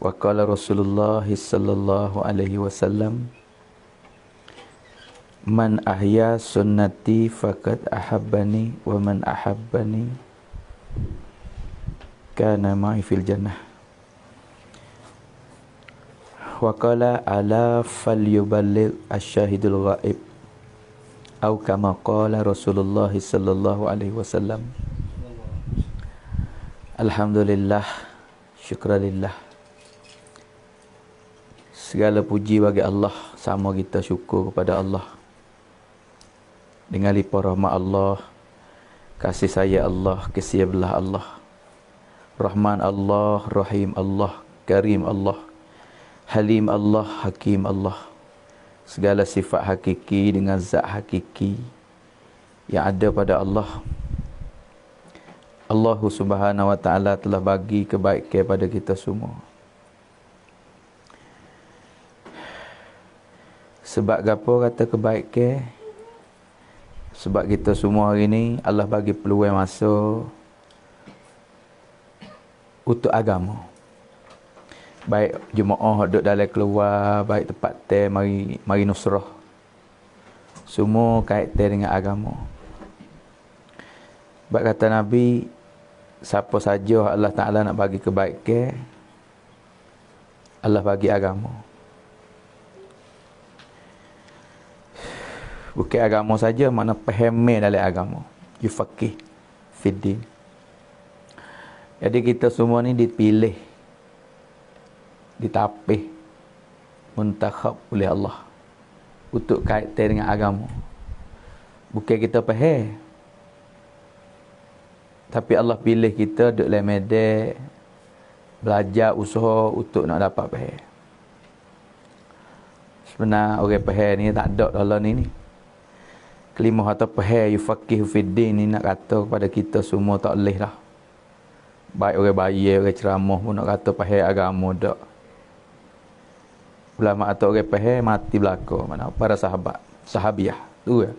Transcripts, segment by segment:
Wa qala Rasulullah sallallahu alaihi wasallam, man ahya sunnati faqad ahabbani wa man ahabbani kana ma'i fil jannah. Wa qala ala falyuballigh asyahidul ghaib atau kama qala Rasulullah sallallahu alaihi wasallam. Alhamdulillah, syukralillah. Segala puji bagi Allah, sama kita syukur kepada Allah. Dengan limpah rahmat Allah, kasih sayang Allah, kasih belah Allah, Rahman Allah, Rahim Allah, Karim Allah, Halim Allah, Hakim Allah. Segala sifat hakiki dengan zat hakiki yang ada pada Allah. Allah Subhanahu wa ta'ala telah bagi kebaikan kepada kita semua. Sebab apa kata kebaikan? Sebab kita semua hari ni Allah bagi peluang masa untuk agama. Baik jemaah duduk dalam keluar, baik tempat teh mari nusrah. Semua kaitan dengan agama. Sebab kata Nabi, siapa saja Allah Ta'ala nak bagi kebaikan, Allah bagi agama. Bukan agama saja, mana faham dalam agama. Yufaqih fiddin. Jadi kita semua ni dipilih, ditapih, muntakhab oleh Allah untuk kaitan dengan agama. Bukan kita faham, tapi Allah pilih kita duduk dalam medan belajar, usaha untuk nak dapat faham. Sebenarnya orang faham ni tak ada dalam ni. Kelimah atau faham yufaqih fiddin ni nak kata kepada kita semua tak boleh lah. Baik orang bayar, orang ceramah pun nak kata faham agama tak. Ulama atau orang faham mati belaka. Mana para sahabat, sahabiah tu ya.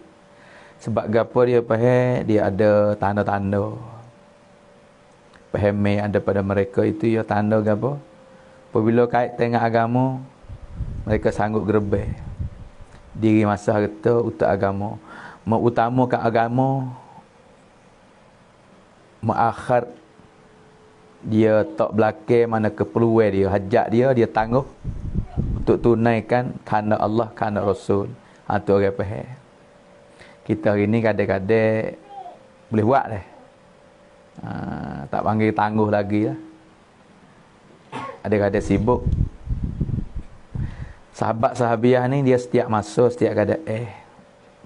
Sebab gapo dia faham, dia ada tanda-tanda. Faham ada pada mereka itu ya tanda gapo. Apabila kait dengan agama, mereka sanggup gerbeh diri masa harta untuk agama, mengutamakan agama, mengakhir dia tak belakang mana keperluan dia, hajat dia tangguh untuk tunaikan kerana Allah, kerana Rasul. Itu orang faham. Kita hari ni kadang-kadang boleh buat dah. Tak panggil tangguh lagi lah. Kadang-kadang sibuk. Sahabat-sahabiah ni dia setiap masa, setiap keadaan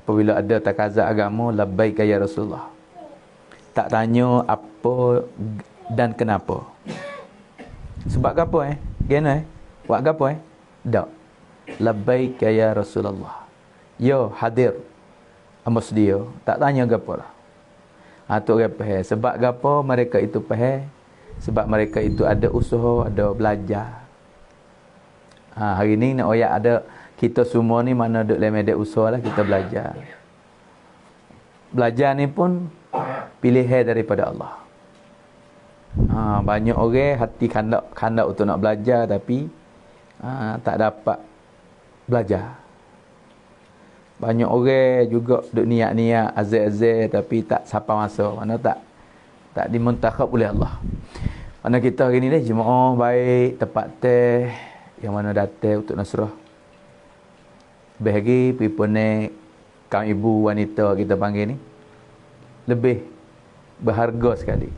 apabila ada takazat agama, labbaik ya Rasulullah. Tak tanya apa dan kenapa. Sebab apa Gena buat apa Tak. Labbaik ya Rasulullah. Yo hadir amas dia. Tak tanya gapo lah. Tu orang faham. Sebab gapo mereka itu faham? Sebab mereka itu ada usaha, ada belajar. Hari ni nak oyak ada kita semua ni mana duduk dalam media usaha lah, kita belajar. Belajar ni pun pilihan daripada Allah. Banyak orang hati kandak untuk nak belajar tapi tak dapat belajar. Banyak orang juga duk niat-niat azal-azal tapi tak sampai masa. Mana tak dimuntakhab oleh Allah. Mana kita hari ni jemaah baik tempat teh yang mana datang untuk nasrah. Bagi pipone kaum ibu wanita kita panggil ni lebih berharga sekali.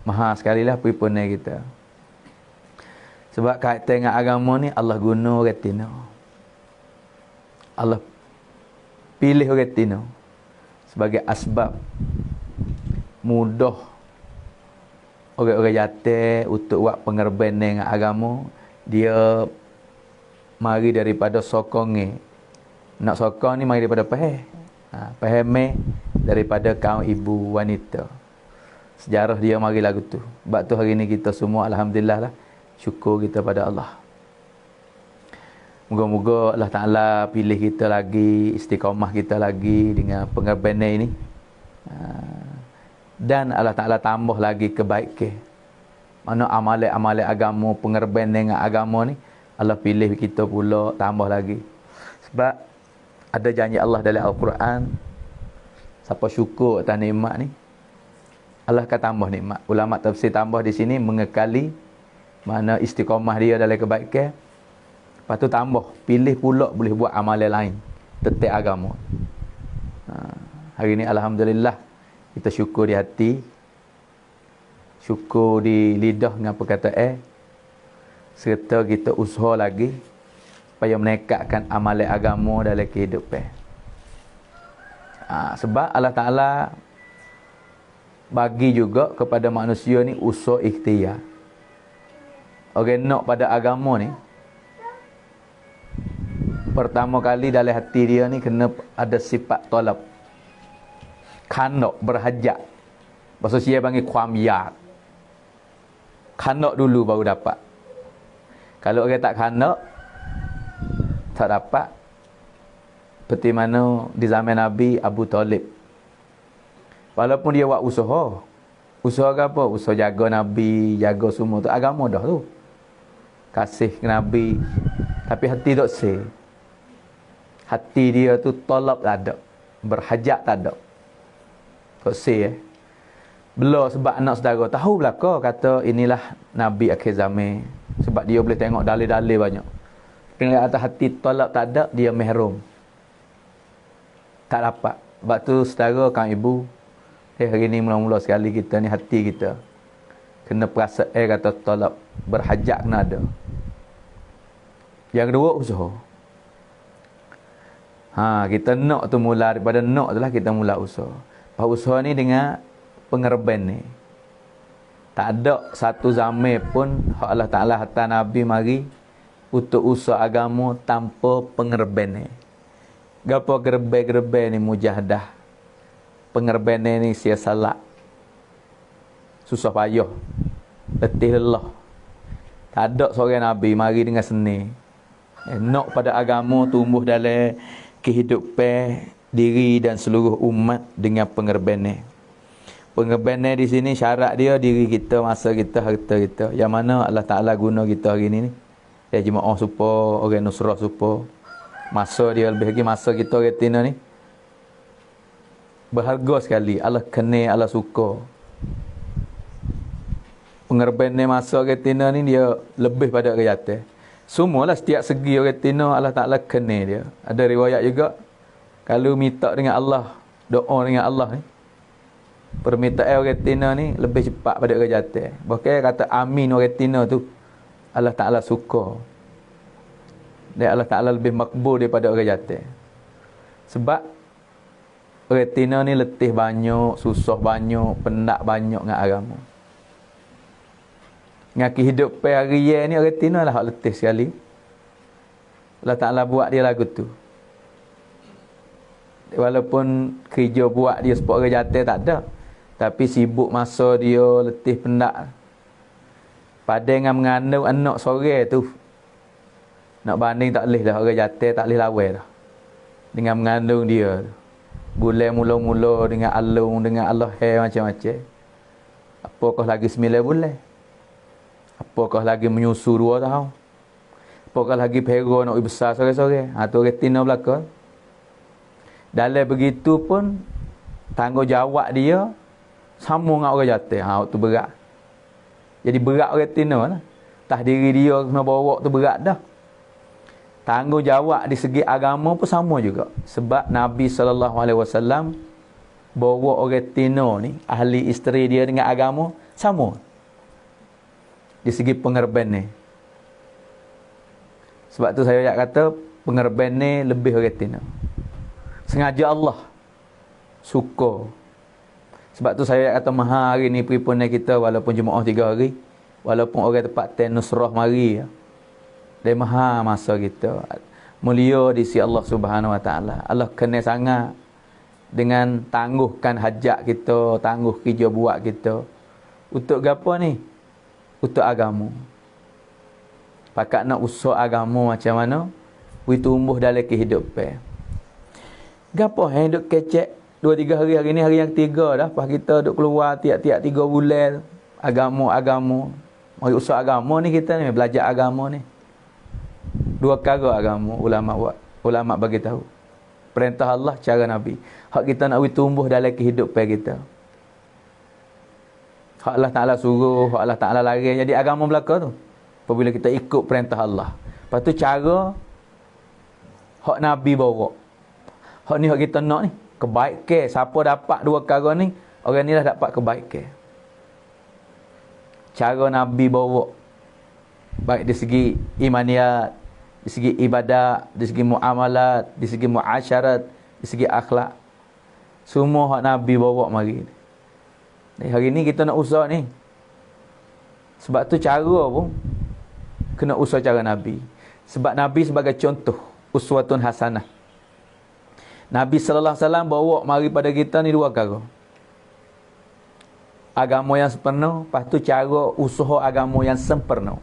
Mahal sekali lah pipone kita. Sebab kaitan dengan agama ni Allah guna retina. Allah pilih retina sebagai asbab mudah orang-orang jatuh untuk buat pengerban dengan agama. Dia mari daripada sokongnya. Nak sokong ni mari daripada faham. Faham daripada kaum ibu wanita. Sejarah dia mari lagu tu. Sebab tu hari ni kita semua alhamdulillah lah, syukur kita pada Allah. Moga-moga Allah Ta'ala pilih kita lagi, istiqamah kita lagi dengan pengerban ini. Dan Allah Ta'ala tambah lagi kebaikan. Mana amalan-amalan agama, pengerben dengan agama ni, Allah pilih kita pula tambah lagi. Sebab ada janji Allah dalam Al-Quran, siapa syukur atas nikmat ni, Allah akan tambah nikmat. Ulama tafsir tambah di sini mengekali mana istiqamah dia dalam kebaikan. Lepas tu tambah, pilih pula boleh buat amalan lain tetap agama. Hari ni alhamdulillah kita syukur di hati, syukur di lidah dengan perkataan, serta kita usaha lagi supaya menekatkan amalan agama dalam kehidupan. Sebab Allah Ta'ala bagi juga kepada manusia ni usaha ikhtiar. Orang nak pada agama ni, pertama kali dalam hati dia ni kena ada sifat talab. Kanak, berhajat. Bahasa Sia panggil kuamiyat. Kanak dulu baru dapat. Kalau orang tak kanak, tak dapat. Seperti mana di zaman Nabi Abu Talib. Walaupun dia buat usaha. Usaha ke apa? Usaha jaga Nabi, jaga semua tu. Agama dah tu. Kasih ke Nabi. Tapi hati tak say. Hati dia tu talab tak ada. Berhajat tak ada. Tak say Belum sebab anak saudara tahu belaka kata inilah Nabi akhir zaman. Sebab dia boleh tengok dalil-dalil banyak. Tengok atas hati talab tak ada, dia mahrum. Tak dapat. Sebab tu saudara kan ibu, hari ni mula-mula sekali kita ni hati kita kena perasaan kata talab, berhajat kena ada. Yang kedua usaha. Kita nak tu mula daripada nak tu lah kita mula usaha. Usaha ni dengan pengerben ni. Tak ada satu zaman pun Allah Ta'ala hantar Nabi mari untuk usaha agama tanpa pengerben ni. Gapo gerben-gerben ni mujahadah. Pengerben ni sia salak. Susah payah. Letih lelah. Tak ada seorang Nabi mari dengan seni. Nak pada agama tumbuh dalam kehidupan diri dan seluruh umat dengan pengerben ni. Pengerben ni di sini syarat dia diri kita, masa kita, harta kita. Yang mana Allah Ta'ala guna kita hari ni. Ya jemaah supa, orang Nusrah supa. Masa dia lebih lagi masa kita retina ni. Berharga sekali. Allah kena, Allah suka. Pengerben ni masa retina ni dia lebih pada kejahatan. Semualah setiap segi retina Allah Ta'ala kena dia. Ada riwayat juga. Kalau minta dengan Allah, doa dengan Allah ni, permintaan orang retina ni lebih cepat pada kejahatan. Bahkan kata amin orang retina tu Allah Ta'ala suka. Dan Allah Ta'ala lebih makbul daripada orang jatuh. Sebab retina ni letih banyak, susah banyak, penat banyak dengan agama. Dengan kehidupan harian ni retina lah hak letih sekali. Allah Ta'ala buat dia lagu tu. Walaupun kerja buat dia sebab orang jatuh tak ada. Tapi sibuk masa dia, letih penat. Pada dengan mengandung anak sore tu, nak banding tak boleh dah, orang jatuh tak boleh lawan dah. Dengan mengandung dia. Bulan mula-mula dengan alung, dengan Allah macam-macam. Apakah lagi 9 bulan? Apakah lagi menyusu 2 tahun? Apakah lagi pera nak besar sore-sore? Tu retina belakang. Dalam begitu pun tanggungjawab dia sama dengan orang jatuh. Tu berat. Jadi berat retina lah. Tah diri dia kena bawa tu berat dah. Tanggungjawab di segi agama pun sama juga. Sebab Nabi SAW bawa orang retina ni, ahli isteri dia dengan agama sama. Di segi pengerben ni. Sebab tu saya kata pengerben ni lebih orang retina. Sengaja Allah suka. Sebab tu saya kata maha hari ni perhimpunan kita walaupun jemaah 3 hari, walaupun orang tempat Nusrah mari, dia maha masa kita. Mulia di sisi Allah Subhanahu Wa Taala. Allah kena sangat dengan tangguhkan hajat kita, tangguh kerja buat kita. Untuk gapo ni? Untuk agama. Pakat nak usaha agama macam mana? We tumbuh dalam kehidupan. Gapo duk kecek 2-3 hari, hari ni hari yang ketiga dah. Pas kita duk keluar tiap-tiap 3 bulan agama-agama. Mari usaha agama ni kita ni, belajar agama ni. Dua perkara agama ulama bagi tahu. Perintah Allah, cara Nabi. Hak kita nak tumbuh dalam kehidupan kita. Hak Allah Ta'ala suruh, hak Allah Ta'ala larang, jadi agama belaka tu. Apabila kita ikut perintah Allah. Lepas tu cara hak Nabi bawa. Hak ni hak kita nak ni, kebaikan. Siapa dapat dua perkara ni, orang ni dah dapat kebaikan. Cara Nabi bawa, baik di segi imaniat, di segi ibadat, di segi muamalat, di segi muasyarat, di segi akhlak. Semua hak Nabi bawa mari. Hari ni kita nak usaha ni. Sebab tu cara pun kena usaha cara Nabi. Sebab Nabi sebagai contoh, uswatun hasanah. Nabi sallallahu alaihi wasallam bawa mari pada kita ni dua perkara. Agama yang sempurna, lepas tu cara usaha agama yang sempurna.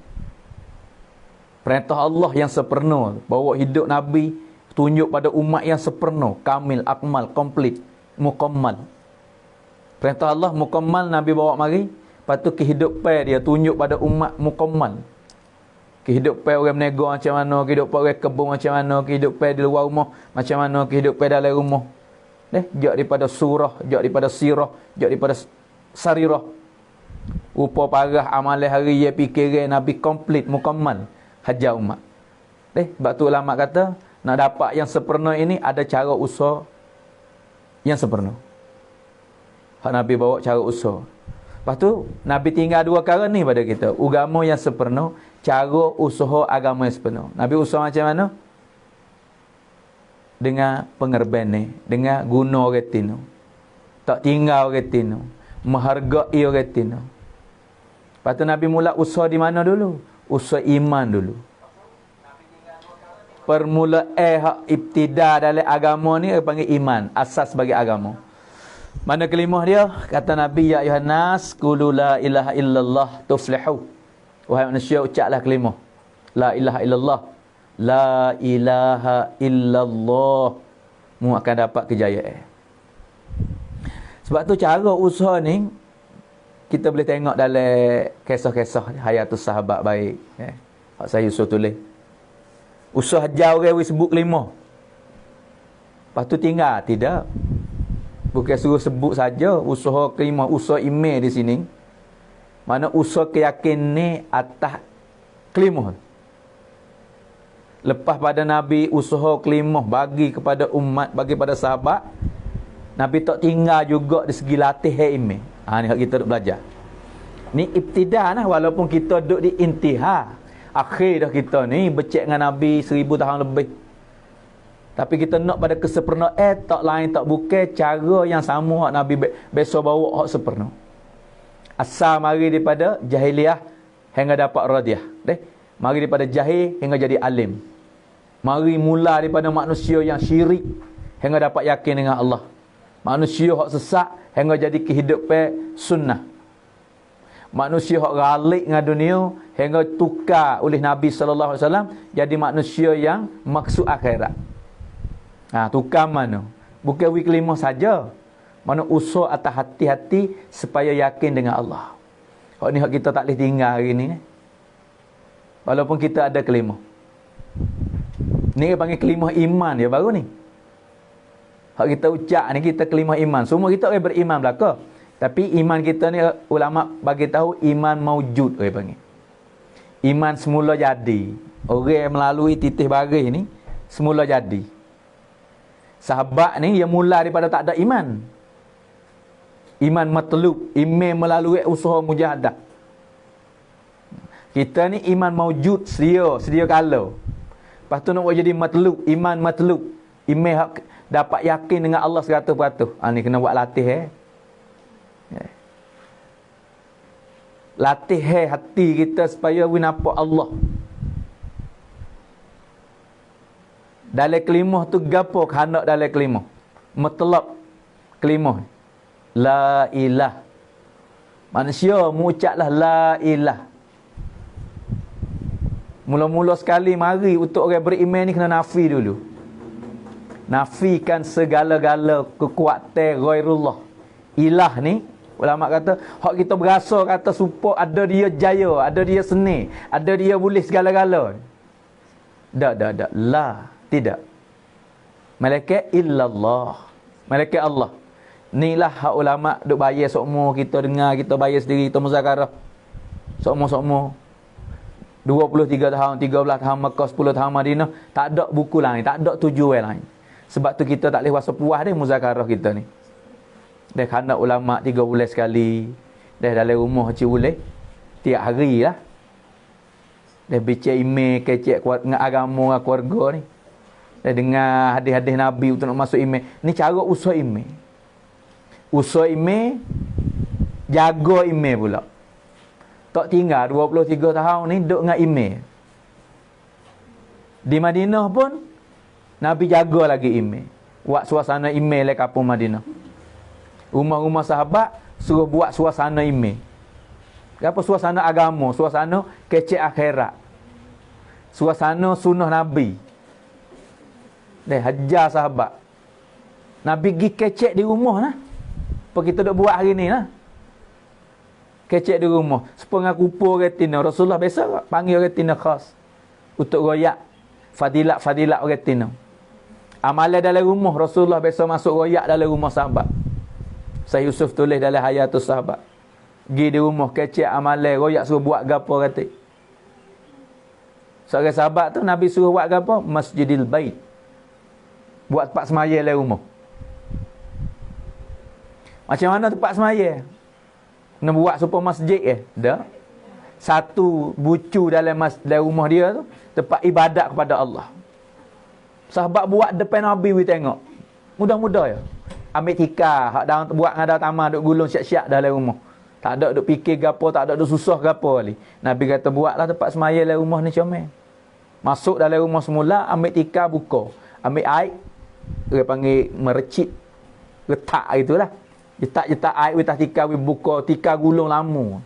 Perintah Allah yang sempurna, bawa hidup Nabi tunjuk pada umat yang sempurna, kamil, akmal, komplit, mukammal. Perintah Allah mukammal Nabi bawa mari, lepas tu kehidupan dia tunjuk pada umat mukammal. Kehidupan orang berniaga macam mana, kehidupan orang kebun macam mana, kehidupan di luar rumah macam mana, kehidupan dalam rumah. Jak daripada surah, jak daripada sirah, jak daripada sarirah. Rupa parah amalan hari ye fikiran Nabi komplit mukammal hajar umat. Sebab tu ulama kata nak dapat yang sempurna ini ada cara usaha yang sempurna. Hak Nabi bawa cara usaha. Lepas tu Nabi tinggal dua perkara ni pada kita. Agama yang sempurna, cara usaha agama yang sempurna. Nabi usaha macam mana? Dengan pengorbanan, dengan guna orang tino. Tak tinggal orang tino, menghargai orang tino. Lepas tu Nabi mula usaha di mana dulu? Usaha iman dulu. Permulaan hak ibtida dalam agama ni panggil iman, asas bagi agama. Mana kalimah dia? Kata Nabi, ya ayuhan nas qulu la ilaha illallah tuflihu. Wahai manusia, ucaplah kalimah la ilaha illallah. La ilaha illallah. Mu akan dapat kejayaan. Sebab tu cara usaha ni kita boleh tengok dalam kisah-kisah hayatus sahabat baik. Hak saya usaha tulis. Usaha jauh orang sebut kalimah. Lepas tu tinggal tidak. Bukan suruh sebut saja usaha kalimah, usaha iman di sini. Mana usaha keyakinan ni atas kalimah. Lepas pada Nabi usaha kalimah bagi kepada umat, bagi pada sahabat, Nabi tak tinggal juga di segi latih iman. Ni hak kita duk belajar. Ni ibtidah lah, walaupun kita duduk di intihar. Akhir dah kita ni becek dengan Nabi 1000 tahun lebih. Tapi kita nak pada kesempurnaan, tak lain tak bukan cara yang sama hak Nabi biasa bawa hak sempurna. Asal mari daripada jahiliah hingga dapat radiah. Mari daripada jahil hingga jadi alim. Mari mula daripada manusia yang syirik hingga dapat yakin dengan Allah. Manusia hak sesat hingga jadi kehidupan sunnah. Manusia hak galik dengan dunia hingga tukar oleh Nabi sallallahu alaihi wasallam jadi manusia yang maksud akhirat. Tukar mana? Bukan wikelimah saja. Mana usaha atas hati-hati supaya yakin dengan Allah. Hak ni hak kita tak boleh tinggal hari ni. Walaupun kita ada kelimah. Ni panggil kelimah iman dia baru ni. Hak kita ucap ni kita kelimah iman. Semua kita orang beriman belaka. Tapi iman kita ni ulama bagi tahu iman maujud orang panggil. Iman semula jadi. Orang melalui titih baris ni semula jadi. Sahabat ni yang mula daripada tak ada iman. Iman matlub, iman melalui usaha mujahadah. Kita ni iman maujud sedia kala. Lepas tu nak buat jadi matlub, iman matlub. Iman dapat yakin dengan Allah 100%. Ni kena buat latih Latih hati kita supaya we nampak Allah. Dalam kelimah tu gapo hendak dalam kelimah? Matlab kelimah. La ilah. Manusia mengucaplah la ilah. Mula-mula sekali mari untuk orang beriman ni kena nafi dulu. Nafikan segala-gala kekuatan ghairullah. Ilah ni Ulama kata, hak kita berasa kata supaya ada dia jaya, ada dia seni, ada dia boleh segala-gala. Tak. La, tidak. Malaikat illallah. Malaikat Allah. Inilah hak ulama duk bayar sokmo kita dengar, kita bayar sendiri, kita muzakarah. Sokmo 23 tahun, 13 tahun Mekah, 10 tahun Madinah, tak ada buku lain, tak ada tujuan lain. Sebab tu kita tak boleh rasa puas dia muzakarah kita ni. Dah kena ulama 3 bulan sekali. Dah dalam rumah cik boleh tiap hari lah. Dah baca email kecek dengan agama dengan keluarga ni. Dah dengar hadis-hadis Nabi untuk nak masuk email. Ni cara usaha email. Usaha email, jaga email pula. Tak tinggal 23 tahun ni duduk dengan email. Di Madinah pun Nabi jaga lagi email. Buat suasana email le kampung Madinah. Rumah-rumah sahabat suruh buat suasana email. Apa suasana agama, suasana kecek akhirat. Suasana sunnah Nabi. Dah hajar sahabat. Nabi pergi kecek di rumah lah. Apa kita duk buat hari ni lah. Kecek di rumah. Sepengah kupur retina. Rasulullah biasa panggil retina khas. Untuk royak. Fadilat retina. Amalan dalam rumah. Rasulullah biasa masuk royak dalam rumah sahabat. Saya Yusuf tulis dalam Hayatus Sahabat. Pergi di rumah kecek amalan. Royak suruh buat gapo kata. Seorang sahabat tu Nabi suruh buat gapo? Masjidil Bait. Buat tempat semaya dalam rumah. Macam mana tempat semaya? Nak buat supaya masjid dah. Satu bucu dalam rumah dia tu tempat ibadat kepada Allah. Sahabat buat depan Nabi we tengok. Mudah-mudah ya. Ambil tikar, hak dalam buat ngada taman duk gulung siap-siap dalam rumah. Tak ada duk fikir gapo, tak ada duk susah gapo kali. Nabi kata buatlah tempat semaya dalam rumah ni comel. Masuk dalam rumah semula, ambil tikar buka. Ambil air, dia panggil merecit. Letak itulah. Jetak air atas tikar, buka tikar gulung lama.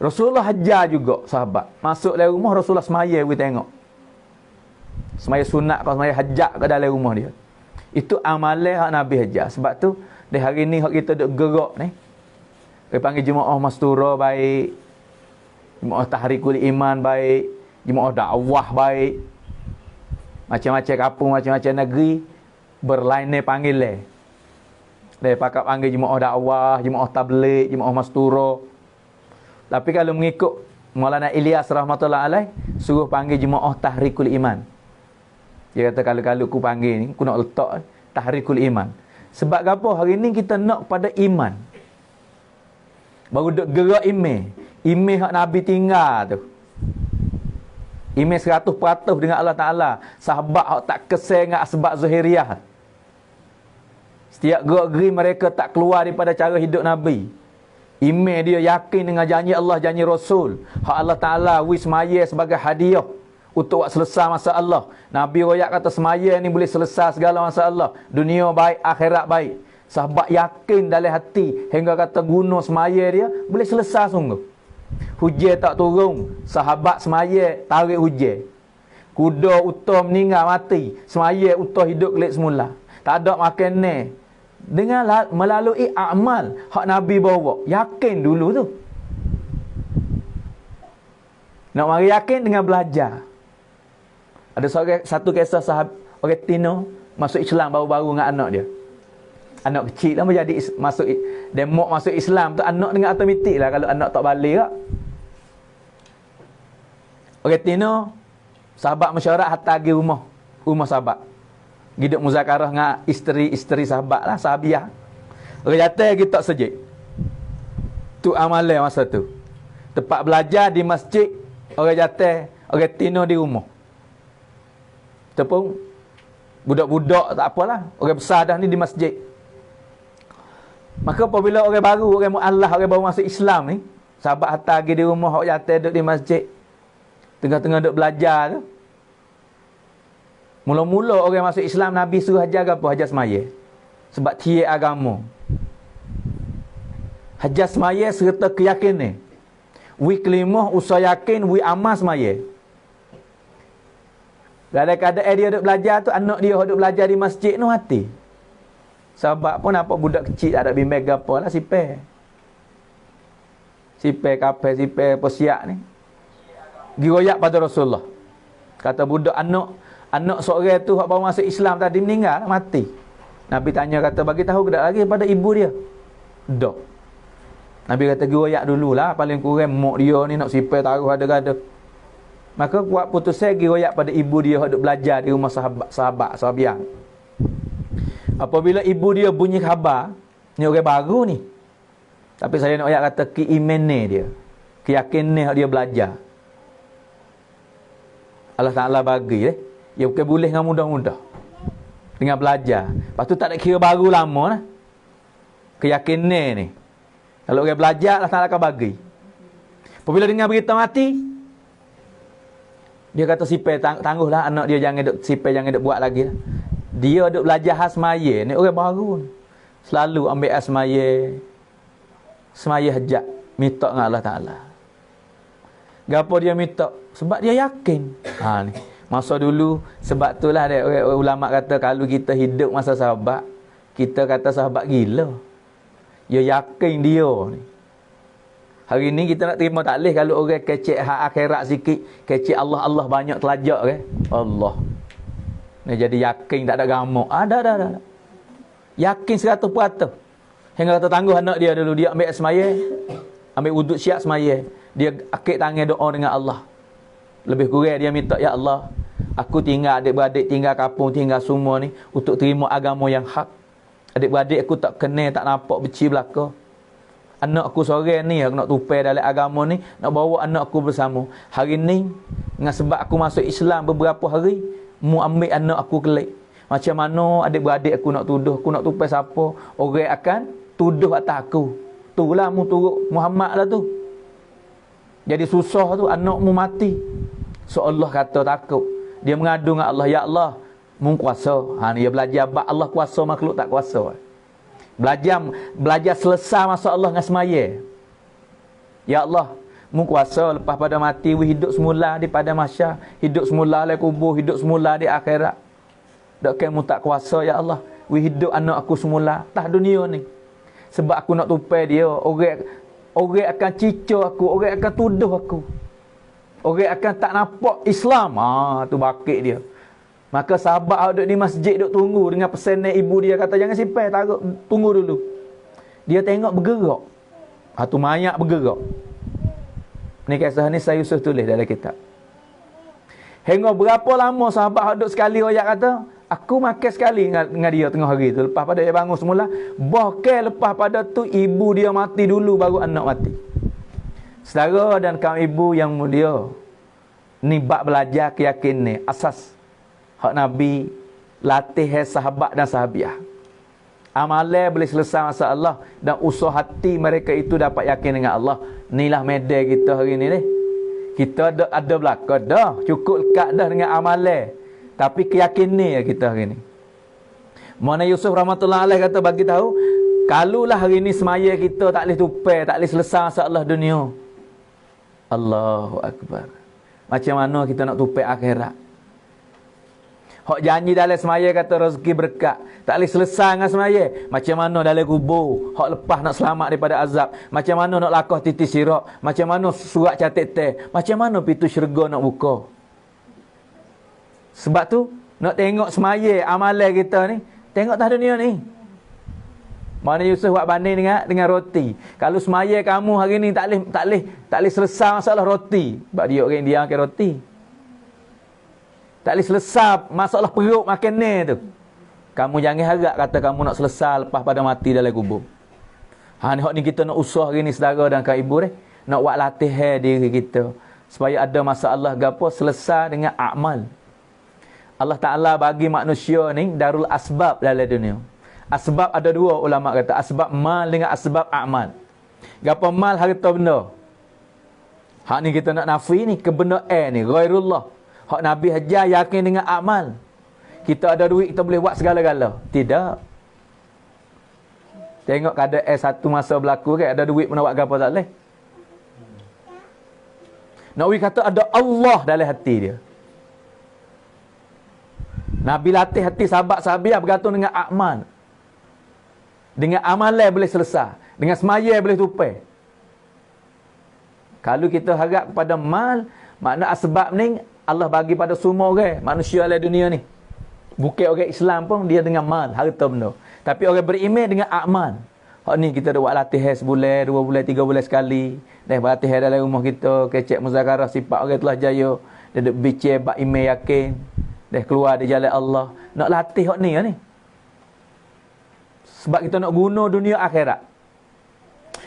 Rasulullah hajar juga sahabat. Masuk dalam rumah Rasulullah semaya we tengok. Semaya sunat kau semaya hajat ke dalam rumah dia. Itu amalan hak Nabi hajar. Sebab tu di hari ni hak kita duk gerak ni. Dia panggil jemaah mastura baik. Jemaah tahrikul iman baik. Jemaah dakwah baik. Macam-macam kampung, macam-macam negeri berlainan panggilan. Dia pakak panggil jemaah dakwah, jemaah tabligh, jemaah mastura. Tapi kalau mengikut Maulana Ilyas rahmatullah alaih, suruh panggil jemaah tahrikul iman. Dia kata kalau aku panggil ni, aku nak letak tahrikul iman. Sebab apa? Hari ni kita nak pada iman. Baru duk gerak email. Email hak Nabi tinggal tu. Email 100% dengan Allah Ta'ala. Sahabat hak tak kesal dengan asbab zuhiriyah. Setiap gerak-geri mereka tak keluar daripada cara hidup Nabi. Email dia yakin dengan janji Allah, janji Rasul. Hak Allah Ta'ala wismaya sebagai hadiah untuk buat selesai masa Allah. Nabi royak kata semaya ni boleh selesai segala masa Allah. Dunia baik, akhirat baik. Sahabat yakin dalam hati hingga kata guna semaya dia boleh selesai sungguh. Hujan tak turun, sahabat semaya tarik hujan. Kuda utah meninggal mati, semaya utah hidup kelik semula. Tak ada makan ni. Dengan melalui amal hak Nabi bawa. Yakin dulu tu. Nak mari yakin dengan belajar. Ada satu kisah sahabat orang Tino masuk Islam baru-baru dengan anak dia. Anak kecil lah menjadi masuk demok masuk Islam tu anak dengan automatik lah kalau anak tak balik tak. Orang Tino sahabat mesyuarat hantar pergi rumah sahabat. Hidup muzakarah dengan isteri-isteri sahabat lah, sahabiah. Orang jatuh lagi tak sejik. Tu amalan masa tu. Tempat belajar di masjid, orang jatuh, orang Tino di rumah. Tepung budak-budak tak apalah, orang besar dah ni di masjid. Maka apabila orang baru, orang mu'allah, orang baru masuk Islam ni, sahabat hantar pergi di rumah, orang jatuh duduk di masjid. Tengah-tengah duduk belajar tu. Mula-mula orang masuk Islam, Nabi suruh hajar apa? Hajar semaya. Sebab tiap agama. Hajar semaya serta keyakinan. Wi kelimah, usah yakin, wi amal semaya. Dalam keadaan dia duduk belajar tu, anak dia duduk belajar di masjid tu hati. Sahabat pun nampak budak kecil tak ada bimbang gapo lah sipai. Sipai kapal, sipai posiak ni. Giroyak pada Rasulullah. Kata budak anak seorang tu hak baru masuk Islam tadi meninggal, mati. Nabi tanya kata bagi tahu ke tak lagi pada ibu dia. Dak. Nabi kata giroyak dululah paling kurang mak dia ni nak sipai taruh ada-ada. Maka buat putusan giroyak pada ibu dia hak duk belajar di rumah sahabat. Apabila ibu dia bunyi khabar, ni orang baru ni. Tapi saya nak ayat kata keimanan dia. Keyakinan dia belajar. Allah Ta'ala bagi dia bukan boleh dengan mudah-mudah. Dengan belajar. Lepas tu tak ada kira baru lama lah. Keyakinan ni. Kalau orang belajar, Allah Ta'ala akan bagi. Apabila dengar berita mati, dia kata sipai tangguhlah anak dia sipai jangan duk buat lagi lah. Dia duk belajar hasmaya ni orang baru ni. Selalu ambil hasmaya. Semaya hajat minta dengan Allah Ta'ala. Gapo dia minta? Sebab dia yakin. Ni. Masa dulu sebab itulah ada orang ulama kata kalau kita hidup masa sahabat, kita kata sahabat gila. Dia yakin dia ni. Hari ni kita nak terima taklih kalau orang kecek hak akhirat sikit, kecek Allah banyak telajak ke? Allah. Ni jadi yakin tak ada gamuk. Ada. Yakin 100%. Hingga kata tangguh anak dia dulu. Dia ambil semaya. Ambil wuduk siap semaya. Dia akik tangan doa dengan Allah. Lebih kurang dia minta, ya Allah, aku tinggal adik-beradik, tinggal kampung, tinggal semua ni untuk terima agama yang hak. Adik-beradik aku tak kenal, tak nampak beci belaka. Anak aku seorang ni aku nak tupai dalam agama ni, nak bawa anak aku bersama. Hari ni dengan sebab aku masuk Islam beberapa hari, mu ambil anak aku kelik. Macam mana adik-beradik aku nak tuduh, aku nak tupai siapa, orang akan tuduh atas aku. Itulah mu turut Muhammad lah tu. Jadi susah tu anakmu mati. So Allah kata takut. Dia mengadu dengan Allah, ya Allah, mu kuasa. Dia belajar bab Allah kuasa, makhluk tak kuasa. Belajar selesai masa Allah dengan semaya. Ya Allah, mu kuasa lepas pada mati, hidup semula di pada mahsyar, hidup semula di kubur, hidup semula di akhirat. Dak kan mu tak kuasa, ya Allah. Hidup anak aku semula tah dunia ni. Sebab aku nak tupai dia, orang akan cicau aku, orang akan tuduh aku. Orang akan tak nampak Islam. Tu bakit dia. Maka sahabat duduk di masjid duduk tunggu dengan pesanan ibu dia kata jangan simpan, taruh, tunggu dulu. Dia tengok bergerak. Tu mayat bergerak. Ni kisah ni saya Yusuf tulis dalam kitab. Hingga berapa lama sahabat duduk sekali ayat kata, aku makan sekali dengan dia tengah hari tu. Lepas pada dia bangun semula, bahkan lepas pada tu ibu dia mati dulu baru anak mati. Saudara dan kaum ibu yang mulia, ni bab belajar keyakinan asas hak Nabi latih sahabat dan sahabiah. Amalan boleh selesai masa Allah dan usaha hati mereka itu dapat yakin dengan Allah. Inilah medan kita hari ni. Kita ada belaka dah, cukup lekat dah dengan amalan. Tapi keyakinan kita hari ni. Mana Yusuf rahmatullah alaih kata bagi tahu, kalulah hari ni semaya kita tak boleh tupai, tak boleh selesai masalah dunia. Allahu Akbar. Macam mana kita nak tupai akhirat? Hak janji dalam semaya kata rezeki berkat, tak boleh selesai dengan semaya. Macam mana dalam kubur, hak lepas nak selamat daripada azab. Macam mana nak lakah titis sirak, macam mana surat catat teh, macam mana pintu syurga nak buka. Sebab tu nak tengok semaya amalan kita ni, tengok tah dunia ni. Mana Yusuf buat banding dengan roti. Kalau semaya kamu hari ni tak boleh selesai masalah roti. Sebab dia orang dia makan roti. Tak boleh selesai masalah perut makan ni tu. Kamu jangan harap kata kamu nak selesai lepas pada mati dalam kubur. Ni kita nak usah hari ni saudara dan kaum ibu nak buat latihan diri kita supaya ada masalah gapo selesai dengan amal. Allah Ta'ala bagi manusia ni darul asbab dalam dunia. Asbab ada dua ulama kata. Asbab mal dengan asbab amal. Gapo mal harta benda. Hak ni kita nak nafi ni kebenaran ni ghairullah. Hak Nabi hajar yakin dengan amal. Kita ada duit kita boleh buat segala-gala. Tidak. Tengok keadaan satu masa berlaku kan, ada duit nak buat gapo tak boleh. Nabi kata ada Allah dalam hati dia. Nabi latih hati sahabat-sahabiah bergantung dengan amal. Dengan amalan boleh selesai. Dengan semaya boleh tupai. Kalau kita harap kepada mal, makna asbab ni Allah bagi pada semua orang, manusia dalam dunia ni. Bukan orang Islam pun dia dengan mal, harta benda. Tapi orang beriman dengan amal. Hak ni kita ada buat latihan sebulan, 2 bulan, 3 bulan sekali. Dan latihan dalam rumah kita, kecek muzakarah sifat orang telah jaya. Dia duk bincang bab iman yakin. Dah keluar di jalan Allah. Nak latih hak ni. Sebab kita nak guna dunia akhirat.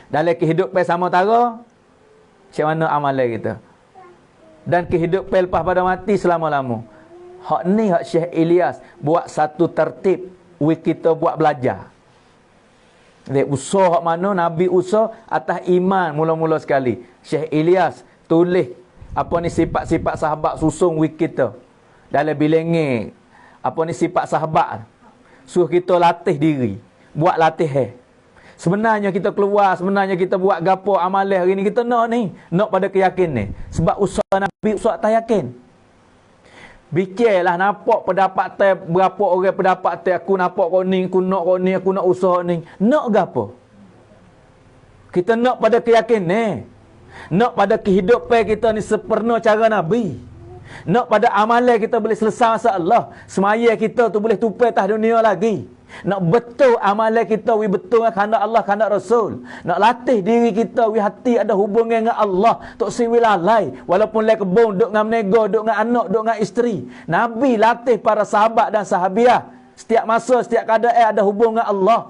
Dalam kehidupan sama tara, macam mana amalan kita. Dan kehidupan lepas pada mati selama-lama. Hak ni hak Syekh Ilyas buat satu tertib kita buat belajar. Dia usaha hak mana Nabi usaha atas iman mula-mula sekali. Syekh Ilyas tulis apa ni sifat-sifat sahabat susung kita. Dalam bilangan apa ni sifat sahabat. Suruh kita latih diri, buat latihan. Sebenarnya kita keluar, sebenarnya kita buat gapo amalan hari ni kita nak pada keyakinan ni. Sebab usaha Nabi usaha tak yakin. Bicarlah nampak pendapat berapa orang pendapat aku nampak kau ni, aku nak usaha ni. Nak gapo? Kita nak pada keyakinan. Nak pada kehidupan kita ni sempurna cara Nabi. Nak pada amalan kita boleh selesai masa Allah. Semaya kita tu boleh tupai atas dunia lagi. Nak betul amalan kita we betul dengan kehendak Allah, kehendak Rasul. Nak latih diri kita we hati ada hubungan dengan Allah. Tok si we lalai walaupun lai kebun duk dengan menego, duk dengan anak, duk dengan isteri. Nabi latih para sahabat dan sahabiah setiap masa, setiap keadaan ada hubungan dengan Allah.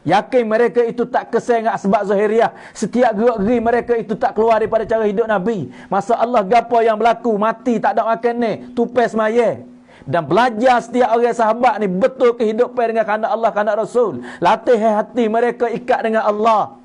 Yakin mereka itu tak kesal dengan sebab zahiriah. Setiap gerak-geri mereka itu tak keluar daripada cara hidup Nabi. Masa Allah gapo yang berlaku, mati tak ada makan ni, tupai semaya. Dan belajar setiap orang sahabat ni betul kehidupan dengan kehendak Allah, kehendak Rasul. Latih hati mereka ikat dengan Allah.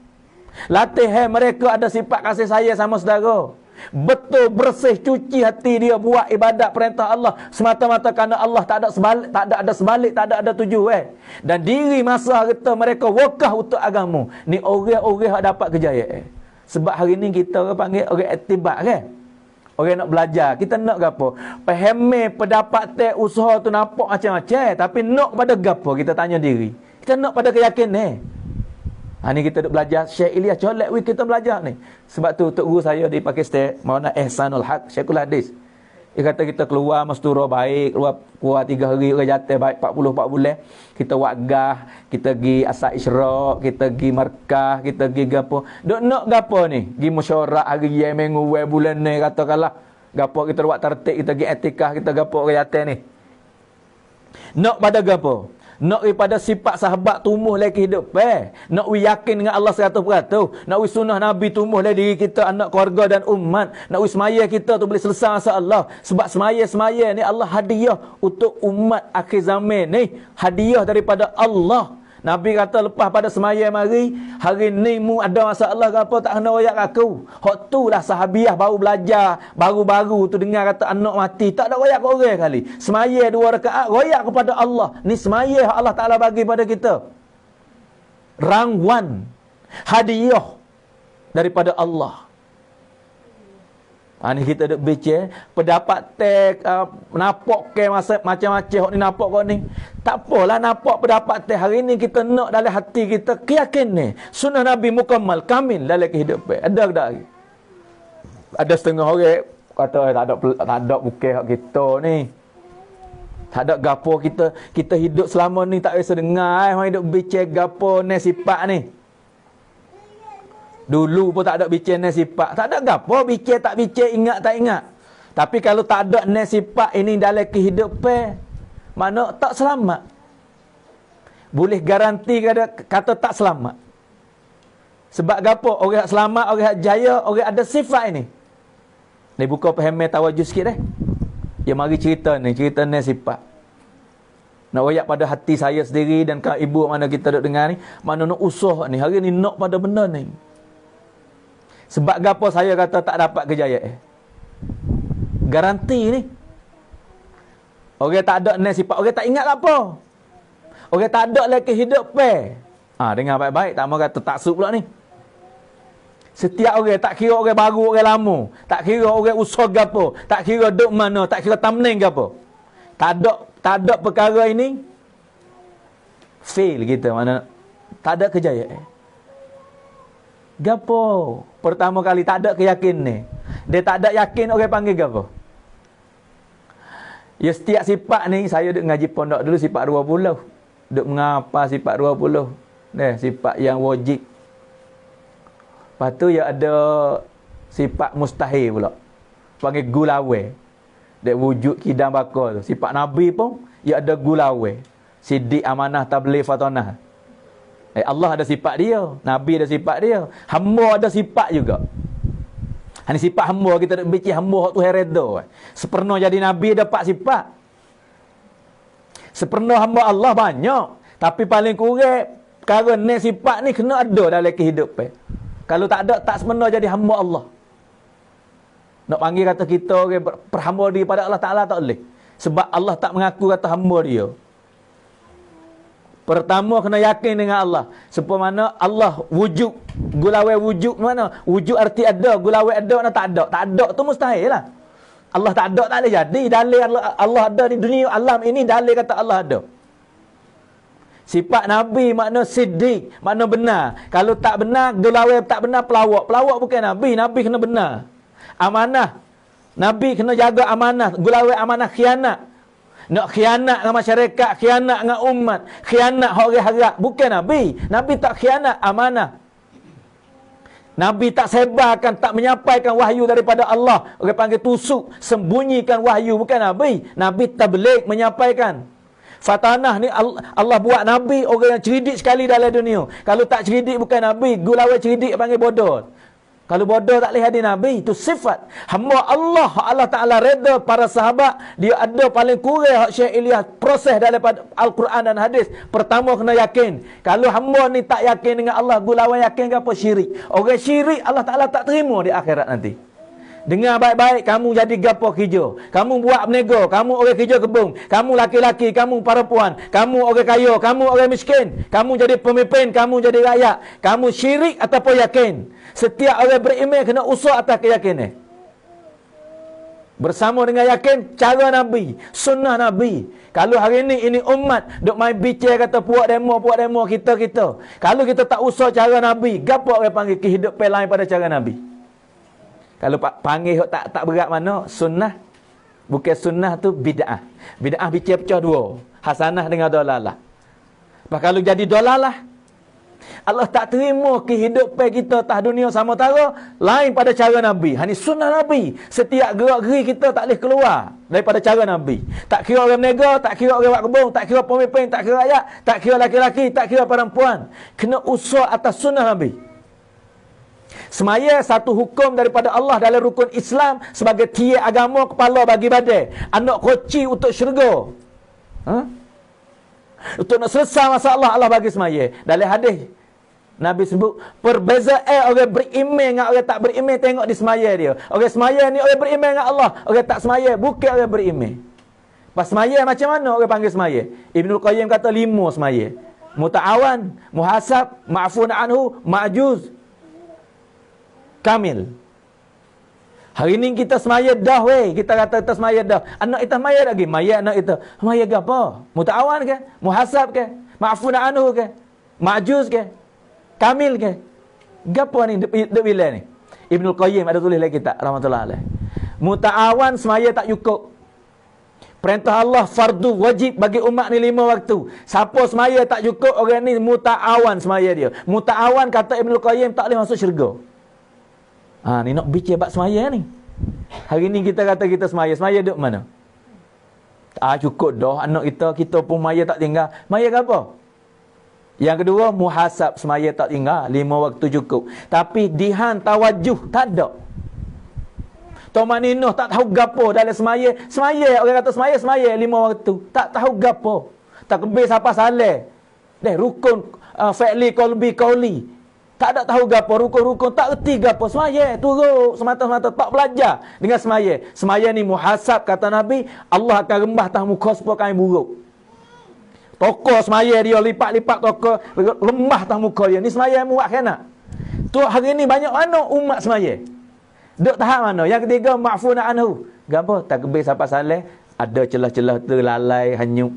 Latih mereka ada sifat kasih sayang sama saudara. Betul bersih cuci hati dia buat ibadat perintah Allah semata-mata kerana Allah, tak ada sebalik, tak ada tujuan. Dan diri masa harta mereka wakaf untuk agama. Ni orang-orang yang dapat kejayaan. Sebab hari ni kita orang panggil orang itibar kan. Orang nak belajar, kita nak gapo? Fahami pendapat usaha tu nampak macam-macam, tapi nak pada gapo kita tanya diri. Kita nak pada keyakinan. Ni kita duk belajar Syekh Ilyas colek kita belajar ni. Sebab tu tok guru saya di Pakistan, Maulana Ihsanul Haq Syekhul Hadis. Dia kata kita keluar mastura baik, keluar 3 hari orang jatuh baik 40 bulan. Kita waqah, kita pergi asar isyraq, kita pergi markah, kita pergi gapo. Duk nak gapo ni? Pergi mesyuarat hari minggu bulan ni katakanlah. Gapo kita buat tertib, kita pergi etikah, kita gapo orang jatuh ni. Nak pada gapo? Nak daripada sifat sahabat tumbuh lagi hidup. Nak yakin dengan Allah 100%. Nak sunnah Nabi tumbuh lagi diri kita, anak keluarga dan umat. Nak semaya kita tu boleh selesai masa Allah. Sebab semaya ni Allah hadiah untuk umat akhir zaman ni. Hadiah daripada Allah. Nabi kata lepas pada semaya mari, hari ni mu ada masalah ke apa tak kena royak aku. Hak tu lah sahabiah baru belajar, baru-baru tu dengar kata anak mati, tak ada royak ke orang kali. Semaya 2 rakaat royak kepada Allah. Ni semaya Allah Taala bagi pada kita. Rangwan, hadiah daripada Allah. Ni kita duk bincang pendapat nampak ke masa macam-macam hok ni nampak kau ni. Tak apalah nampak pendapat hari ni kita nak dalam hati kita keyakinan sunnah Nabi mukammal kamil dalam kehidupan. Ada ke tak? Ada setengah orang kata tak ada bukan hak kita ni. Tak ada gapo kita hidup selama ni tak biasa dengar orang hidup bincang gapo ni sifat ni. Dulu pun tak ada bicara sifat. Tak ada gapo bicara tak bicara, ingat tak ingat. Tapi kalau tak ada sifat ini dalam kehidupan, mana tak selamat. Boleh garanti kata tak selamat. Sebab gapo? Orang selamat, orang jaya, orang ada sifat ini. Ni buka pahaman tawajuh sikit Ya mari cerita ni sifat. Nak royak pada hati saya sendiri dan kau ibu mana kita duk dengar ni, mana nak usah ni. Hari ni nak pada benda ni. Sebab gapo saya kata tak dapat kejayaan. Garanti ni. Orang tak ada sifat, orang tak ingat apa. Orang tak ada lagi kehidupan. Dengar baik-baik, tak mau kata taksub pula ni. Setiap orang, tak kira orang baru, orang lama, tak kira orang usaha gapo, tak kira duk mana, tak kira tamning gapo. Tak ada perkara ini fail kita, mana Tak ada kejayaan. Gapo? Pertama kali tak ada keyakin ni. Dia tak ada yakin, orang panggil gapo? Ya setiap sifat ni, saya duk ngaji pondok dulu sifat 20. Duk mengapa sifat 20. Sifat yang wajib. Lepas tu ya ada sifat mustahil pula. Panggil gulawe. Dia wujud kidam bakal tu. Sifat Nabi pun ya ada gulawe. Siddiq, amanah, tabligh, fatanah. Allah ada sifat dia, Nabi ada sifat dia, hamba ada sifat juga. Ini sifat hamba, kita nak bincang hamba tu heredo. Sepenuh jadi Nabi dapat sifat. Sepenuh hamba Allah banyak, tapi paling kurang perkara ni sifat ni kena ada dalam kehidupan. Kalau tak ada, tak sepenuh jadi hamba Allah. Nak panggil kata kita berhamba diri pada Allah Ta'ala tak boleh. Sebab Allah tak mengaku kata hamba dia. Pertama kena yakin dengan Allah. Sepemana Allah wujud. Gulawai wujud mana? Wujud arti ada, gulawai ada mana tak ada. Tak ada tu mustahil lah. Allah tak ada tak boleh jadi. Dalil Allah ada di dunia alam ini, dalil kata Allah ada. Sifat Nabi makna siddiq, makna benar. Kalau tak benar, gulawai tak benar, pelawak. Pelawak bukan Nabi, Nabi kena benar. Amanah, Nabi kena jaga amanah. Gulawai amanah khianat. Nak khianat dengan masyarakat, khianat dengan umat, khianat orang harap. Bukan Nabi. Nabi tak khianat amanah. Nabi tak sebarkan, tak menyampaikan wahyu daripada Allah. Orang panggil tusuk, sembunyikan wahyu. Bukan Nabi. Nabi tabligh, menyampaikan. Fatanah ni Allah buat Nabi orang yang cerdik sekali dalam dunia. Kalau tak cerdik bukan Nabi. Gulawai cerdik panggil bodoh. Kalau bodoh tak boleh hadir Nabi. Itu sifat hamba Allah. Allah Ta'ala reda para sahabat. Dia ada paling kurang Syekh Ilyas proses daripada Al-Quran dan hadis. Pertama kena yakin. Kalau hamba ni tak yakin dengan Allah, gulawan yakin ke apa? Syirik. Orang syirik Allah Ta'ala tak terima di akhirat nanti. Dengar baik-baik, kamu jadi gapo kerja. Kamu buat berniaga, kamu orang kerja kebun. Kamu laki-laki, kamu perempuan. Kamu orang kaya, kamu orang miskin. Kamu jadi pemimpin, kamu jadi rakyat. Kamu syirik ataupun yakin. Setiap orang beriman kena usaha atas keyakinan. Bersama dengan yakin, cara Nabi, sunnah Nabi. Kalau hari ini umat duk main bicara kata puak demo kita. Kalau kita tak usaha cara Nabi, gapo orang panggil kehidupan lain pada cara Nabi? Kalau panggil tak berat mana? Sunnah. Bukan sunnah tu bid'ah. Bid'ah bicara pecah dua. Hasanah dengan dolalah. Lepas kalau jadi dolalah, Allah tak terima kehidupan kita atas dunia sama tara lain pada cara Nabi. Ini sunnah Nabi. Setiap gerak-geri kita tak boleh keluar daripada cara Nabi. Tak kira orang menega, tak kira orang buat kebun, tak kira pemimpin, tak kira rakyat, tak kira laki-laki, tak kira perempuan. Kena usaha atas sunnah Nabi. Semaya satu hukum daripada Allah dalam rukun Islam sebagai tiang agama kepala bagi badai. Anak koci untuk syurga. Untuk nak selesai masalah Allah bagi semaya. Dalam hadis Nabi sebut perbezaan orang beriman dengan orang tak beriman tengok di semaya dia. Orang semaya ni orang beriman dengan Allah, orang tak semaya bukan orang beriman. Pas semaya macam mana orang panggil semaya? Ibnul Qayyim kata 5 semaya. Muta'awan, muhasab, ma'fun anhu, ma'juz, kamil. Hari ni kita semaya dah weh. Kita kata kita semaya dah. Anak kita semaya lagi. Maya anak kita. Semaya ke apa? Muta'awan ke? Muhasab ke? Ma'fun anhu ke? Ma'juz ke? Kamil ke? Gapo ni dek bila ni? Ibnul Qayyim ada tulis lagi kitab rahmatullah alaih. Muta'awan semaya tak cukup. Perintah Allah fardu wajib bagi umat ni 5 waktu. Siapa semaya tak cukup, orang ni muta'awan semaya dia. Muta'awan kata Ibnul Qayyim tak boleh masuk syurga. Ni nak bicara bab semaya ni. Hari ni kita kata kita semaya. Semaya duduk mana? Cukup dah. Anak kita pun maya tak tinggal. Maya ke apa? Yang kedua, muhasab. Semaya tak tinggal. 5 waktu cukup. Tapi dihan tawajuh tak ada. Tomaninah tak tahu gapo dalam semaya. Semaya, orang kata semaya 5 waktu. Tak tahu gapo. Tak kebis apa salah. Rukun fa'li qalbi qauli. Tak ada tahu gapo, rukun-rukun tak erti gapo. Semaya turut semata-mata tak belajar dengan semaya. Semaya ni muhasab kata Nabi, Allah akan rembah atas muka supaya kain buruk. Toko semaya dia lipat-lipat toko, lembah atas muka dia. Ni semaya yang buat kena. Tu hari ni banyak mana umat semaya. Duk tahap mana? Yang ketiga ma'funa anhu. Gapo? Tak kebis apa salah. ada celah-celah terlalai, hanyut.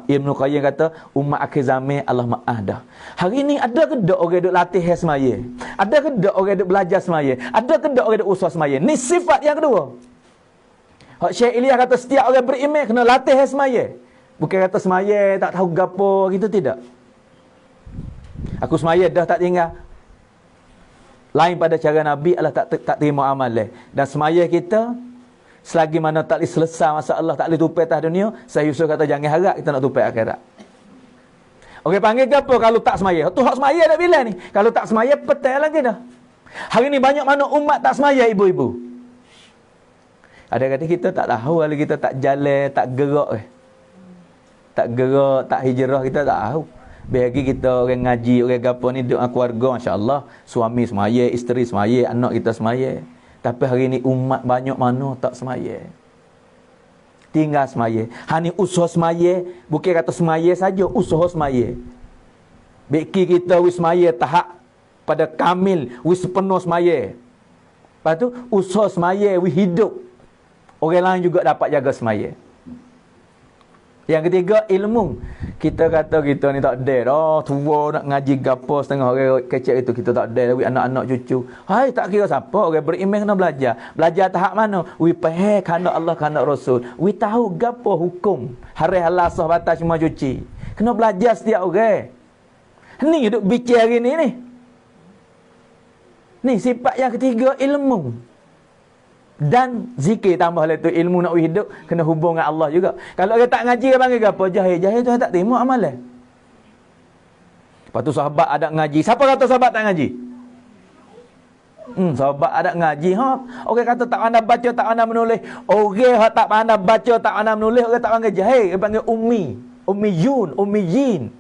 Ibnu Qayyim kata, umat akhir zaman Allah maaf dah. Hari ni ada ke tak orang duk latih semaya? Ada ke tak orang duk belajar semaya? Ada ke tak orang duk usaha semaya? Ni sifat yang kedua. Hak Syekh Ilyas kata setiap orang beriman kena latih semaya. Bukan kata semaya tak tahu gapo gitu, tidak. Aku semaya dah tak tinggal. Lain pada cara Nabi, Allah tak terima amal dan semaya kita selagi mana tak boleh selesai masalah, tak boleh tupai atas dunia, saya Yusuf kata jangan harap kita nak tupai akhirat. Okey, panggil ke apa kalau tak semaya? Tu hak semaya dah bila ni. Kalau tak semaya petai lagi dah. Hari ni banyak mana umat tak semaya, ibu-ibu. Ada kata kita tak tahu, kalau kita tak jalan, tak gerak tak gerak, tak hijrah, kita tak tahu. Bagi kita orang ngaji, orang gapo ni duduk dengan keluarga, masya-Allah, suami semaya, isteri semaya, anak kita semaya. Tapi hari ni umat banyak mana tak semaya. Tinggal semaya. Hani usaha semaya, bukan kata semaya saja, usaha semaya. Beki kita wis semaya tahap pada kamil, wis penuh semaya. Lepas tu usaha semaya, wis hidup. Orang lain juga dapat jaga semaya. Yang ketiga, ilmu. Kita kata kita ni tak ada dah. Tua nak ngaji gapo setengah orang kecil itu. Kita tak ada. Anak-anak cucu. Hai, tak kira siapa. Orang beriman kena belajar. Belajar tahap mana? We faham kana Allah, kana Rasul. We tahu gapo hukum. Hari halal sah batas semua cuci. Kena belajar setiap orang. Ni duduk bicara hari ni. Ni sifat yang ketiga, ilmu. Dan zikir tambah lah tu, ilmu nak hidup kena hubung dengan Allah juga. Kalau orang tak ngaji dia panggil apa? Jahil tu tak terima amalan. Lepas tu sahabat ada ngaji. Siapa kata sahabat tak ngaji? Sahabat ada ngaji. Orang kata tak pandai baca, tak pandai menulis. Orang tak pandai baca, tak pandai menulis, orang tak panggil jahil, dia panggil ummi. Ummiyin.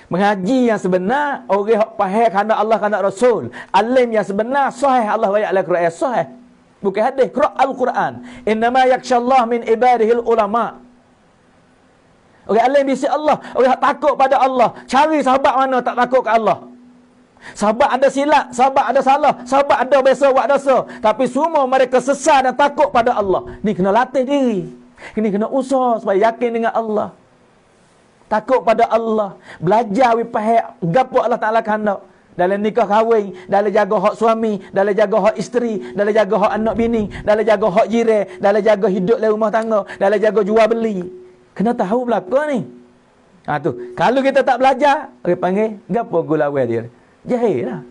Mengaji yang sebenar, orang yang faham kerana Allah, kerana Rasul. Alim yang sebenar, sahih Allah wa ya'ala Quran, sahih. Bukan hadis, Al-Quran. Innama yakhshallah min ibadihil ulama. Orang alim bisi Allah, orang yang takut pada Allah. Cari sahabat mana tak takut ke Allah. Sahabat ada silap, sahabat ada salah, sahabat ada biasa buat dosa, tapi semua mereka sesat dan takut pada Allah. Ni kena latih diri. Ini kena usaha supaya yakin dengan Allah. Takut pada Allah, belajar faham gapo Allah Taala kehendak dalam nikah kahwin, dalam jaga hak suami, dalam jaga hak isteri, dalam jaga hak anak bini, dalam jaga hak jiran, dalam jaga hidup dalam rumah tangga, dalam jaga jual beli. Kena tahu belaka ni. Tu, kalau kita tak belajar, orang panggil gapo gulawai dia? Jahil lah.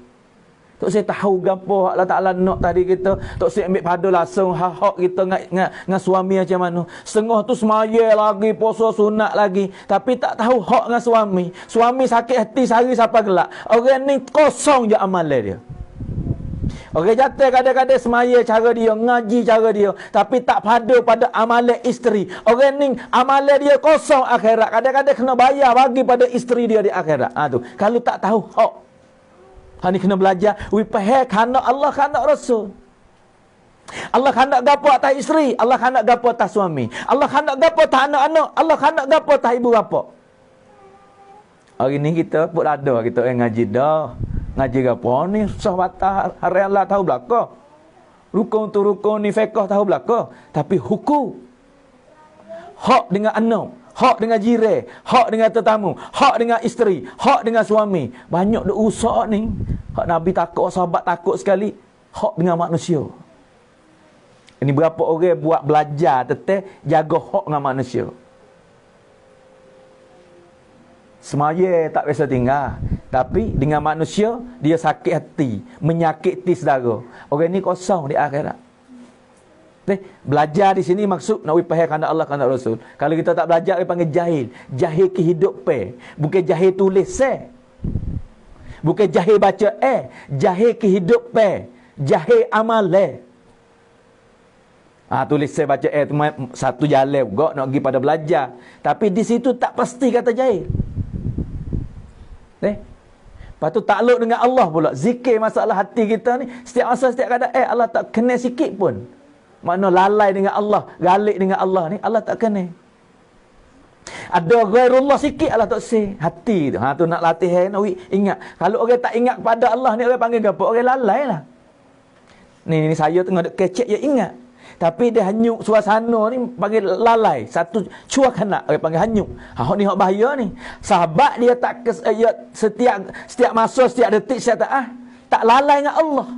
Tok saya tahu gapo Allah Taala nak tadi kita, tok saya ambil pada langsung hak kita dengan suami macam mana. Setengah tu semaya lagi, puasa sunat lagi, tapi tak tahu hak dengan suami. Suami sakit hati sehari siapa gelak. Orang ni kosong je amalan dia. Orang jatuh kadang-kadang semaya cara dia, ngaji cara dia, tapi tak pada pada amalan isteri. Orang ni amalan dia kosong akhirat. Kadang-kadang kena bayar bagi pada isteri dia di akhirat. Tu, kalau tak tahu hak. Ni kena belajar. We faham kerana Allah, kerana Rasul. Allah hendak gapo atas isteri, Allah hendak gapo atas suami, Allah hendak gapo atas anak-anak, Allah hendak gapo atas ibu bapa. Hari ni kita pun ada kita ngaji dah. Ngaji gapo ni sahabat hari Allah tahu belaka. Rukun tu rukun ni fiqh tahu belaka, tapi hukum hak dengan anak, hak dengan jiran, hak dengan tetamu, hak dengan isteri, hak dengan suami. Banyak dah usaha ni. Hak Nabi takut, sahabat takut sekali. Hak dengan manusia. Ini berapa orang buat belajar tentang jaga hak dengan manusia. Semaya tak biasa tinggal. Tapi dengan manusia, dia sakit hati, menyakiti saudara. Orang ni kosong di akhirat. Belajar di sini maksud nak faham kerana Allah, kerana Rasul. Kalau kita tak belajar, dia panggil jahil. Jahil kehidupan. Bukan jahil tulis bukan jahil baca jahil kehidupan, jahil amal tulis baca satu jalan juga nak pergi pada belajar. Tapi di situ tak pasti kata jahil. Lepas tu takluk dengan Allah pula. Zikir masalah hati kita ni, setiap masa setiap keadaan Allah tak kena sikit pun. Mana lalai dengan Allah, galik dengan Allah ni, Allah tak kena. Ada ghairullah sikit Allah tak say. Hati tu. Tu nak latih nak ingat. Kalau orang tak ingat kepada Allah ni, orang panggil apa? Orang lalai lah. Ni saya tengah duk kecek je ingat. Tapi dia hanyut suasana ni panggil lalai. Satu cuak anak orang panggil hanyut. Hak ni hak bahaya ni. Sahabat dia tak setiap masa, setiap detik, setiap tak lalai dengan Allah.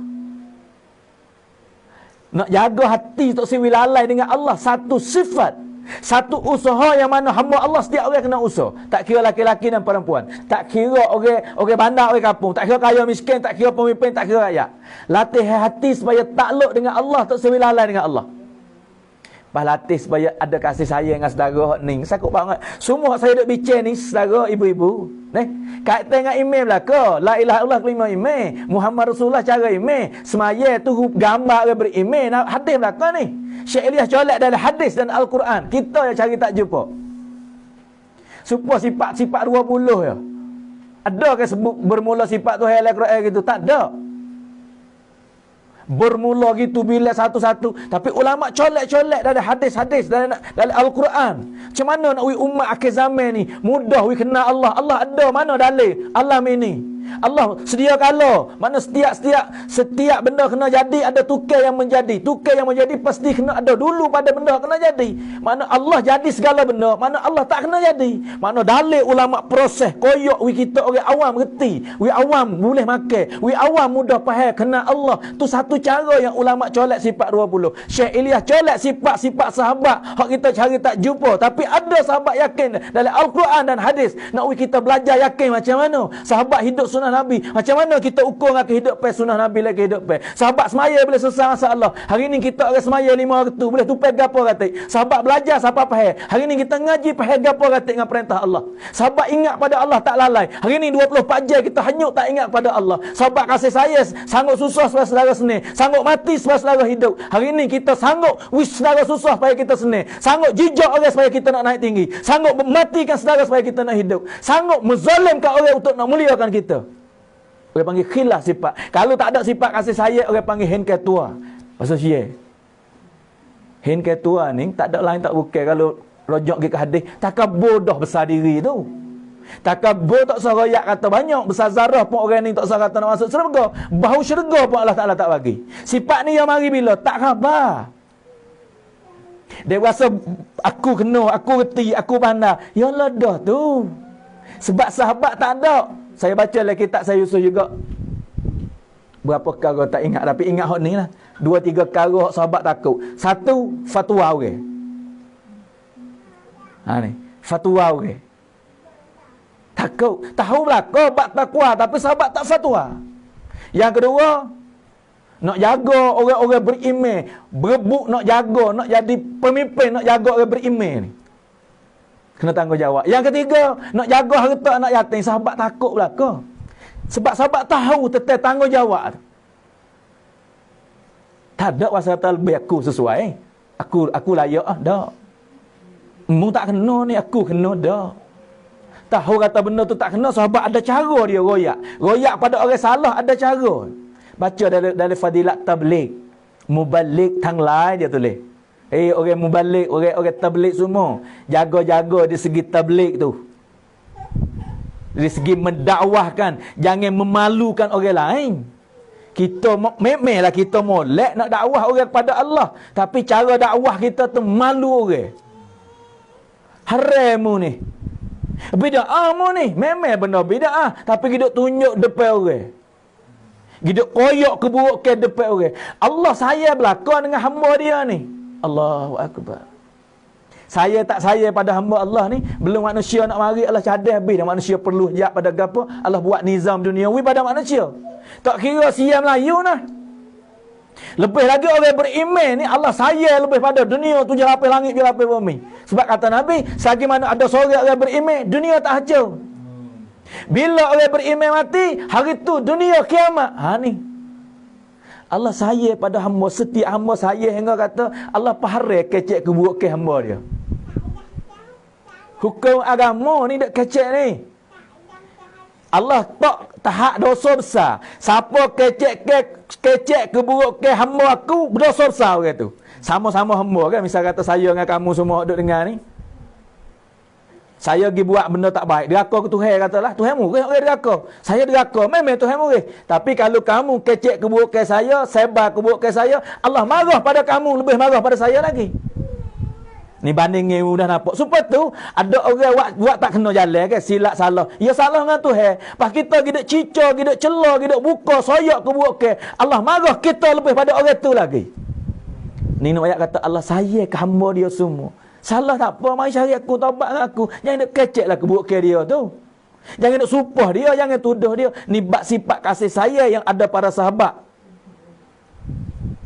Nak jaga hati tak siwi lalai dengan Allah. Satu sifat, satu usaha yang mana hamba Allah setiap orang kena usaha. Tak kira laki-laki dan perempuan. Tak kira orang bandar, orang kampung. Tak kira kaya miskin, tak kira pemimpin, tak kira rakyat. Latih hati supaya takluk dengan Allah, tak siwi lalai dengan Allah. Pas latih supaya ada kasih sayang dengan saudara ni. Sakut banget. Semua saya duk bincang ni saudara ibu-ibu. Kait tengok email lah ke. La ilaha illallah kelima email. Muhammad Rasulullah cara email. Semaya tu gambar orang beremail. Hadis belakang ni. Syekh Ilyas colek dalam hadis dan Al-Quran. Kita yang cari tak jumpa. Supaya sifat-sifat 20 ya. Ada ke sebut bermula sifat tu halal Quran gitu? Tak ada. Bermula gitu bila satu-satu. Tapi ulama colek-colek dari hadis-hadis dari Al-Quran. Macam mana nak umat akhir zaman ni mudah kenal Allah. Allah ada mana dalil alam ini? Allah sedia kala mana setiap benda kena jadi ada tukar yang menjadi. Tukar yang menjadi pasti kena ada dulu pada benda kena jadi. Mana Allah jadi segala benda, mana Allah tak kena jadi. Mana dalil ulama proses koyok kita orang awam reti. We awam boleh makan, we awam mudah faham kenal Allah. Tu satu cara yang ulama colek sifat 20. Syekh Ilyas colek sifat-sifat sahabat hak kita cari tak jumpa. Tapi ada sahabat yakin dalam Al-Quran dan hadis. Nak kita belajar yakin macam mana sahabat hidup sunnah Nabi. Macam mana kita ukur dengan kehidupan sunnah Nabi lagi kehidupan. Sahabat semaya boleh selesai masalah. Hari ni kita orang semaya 5 waktu boleh tupai gapo kata. Sahabat belajar siapa faham. Hari ni kita ngaji faham gapo kata dengan perintah Allah. Sahabat ingat pada Allah tak lalai. Hari ni 24 jam kita hanyut tak ingat pada Allah. Sahabat kasih saya sanggup susah supaya saudara senang. Sanggup mati supaya saudara hidup. Hari ni kita sanggup wis saudara susah supaya kita senang. Sanggup jijak orang supaya kita nak naik tinggi. Sanggup matikan saudara supaya kita nak hidup. Sanggup menzalimkan orang untuk nak muliakan kita. Orang panggil khilaf sifat. Kalau tak ada sifat kasih sayang, orang panggil hen ketua. Pasal syekh. Hen ketua ni tak ada lain tak bukan kalau rojok ke hadis, takkan bodoh besar diri tu. Takkan bodoh tak royak kata banyak, besar zarah pun orang ni tak usah kata nak masuk syurga. Bau syurga pun Allah Taala tak bagi. Sifat ni yang mari bila tak khabar. Dia rasa aku kena, aku reti, aku pandai. Ya Allah dah tu. Sebab sahabat tak ada. Saya baca lagi kitab saya usul juga. Berapa perkara tak ingat tapi ingat hak ni lah. 2-3 perkara hak sahabat takut. Satu, fatwa orang. Ni, fatwa orang. Takut. Tahu belaka bab takwa tapi sahabat tak fatwa. Yang kedua, nak jaga orang-orang beriman, berebut nak jaga, nak jadi pemimpin, nak jaga orang beriman ni. Kena tanggungjawab. Yang ketiga, nak jaga harta anak yatim. Sahabat takut belaka. Sebab sahabat tahu tentang tanggungjawab. Tak ada wasata lebih aku sesuai. Aku layak dah. Mu tak kena ni, aku kena dah. Tahu kata benda tu tak kena, sahabat ada cara dia royak. Royak pada orang salah ada cara. Baca dari fadilat tabligh. Mubalik tang lai dia tulis. Orang mubalik, orang tabligh semua, jaga-jaga di segi tabligh tu. Dari segi mendakwahkan, jangan memalukan orang lain. Kita memanglah kita molek nak dakwah orang kepada Allah, tapi cara dakwah kita tu malu orang. Haram ni. Bid'ah mu ni, memang benda bid'ah, tapi kita tunjuk depan orang. Kita koyok keburukan depan orang. Allah saya belakang dengan hamba dia ni. Allahu Akbar. Saya tak saya pada hamba Allah ni. Belum manusia nak mari Allah cadai habis dah. Manusia perlu jap pada gapo. Allah buat nizam duniawi pada manusia. Tak kira siam Melayu nah. Lebih lagi orang beriman ni Allah saya lebih pada dunia tu lapis langit je lapis bumi. Sebab kata Nabi, selagi mana ada seorang orang beriman, dunia tak hancur. Bila orang beriman mati, hari tu dunia kiamat. Ni Allah saya pada hamba, setiap hamba saya hingga kata Allah paharai kecek keburukan hamba dia. Hukum agama ni dak kecek ni. Allah tak tahak dosa besar. Siapa kecek keburukan hamba aku, berdosa besar orang tu. Sama-sama hamba kan, misal kata saya dengan kamu semua duduk dengar ni. Saya pergi buat benda tak baik, deraka ke Tuhan katalah, Tuhan murih orang deraka. Saya deraka, memang Tuhan murih. Tapi kalau kamu kecek keburukan saya, sebar keburukan saya, Allah marah pada kamu, lebih marah pada saya lagi. Ni bandingnya mudah nampak. Supaya tu ada orang buat tak kena jalan kan, silap salah. Ya salah dengan Tuhan. Pas kita gidak cicak, gidak celah, gidak buka, soyak keburukan, Allah marah kita lebih pada orang tu lagi. Ni nak ayat kata Allah saya ke hamba dia semua. Salah tak apa, mari cari aku, taubat dengan aku. Jangan nak keceklah keburukan dia tu. Jangan nak supah dia, jangan tuduh dia. Ni bab sifat kasih saya yang ada pada sahabat.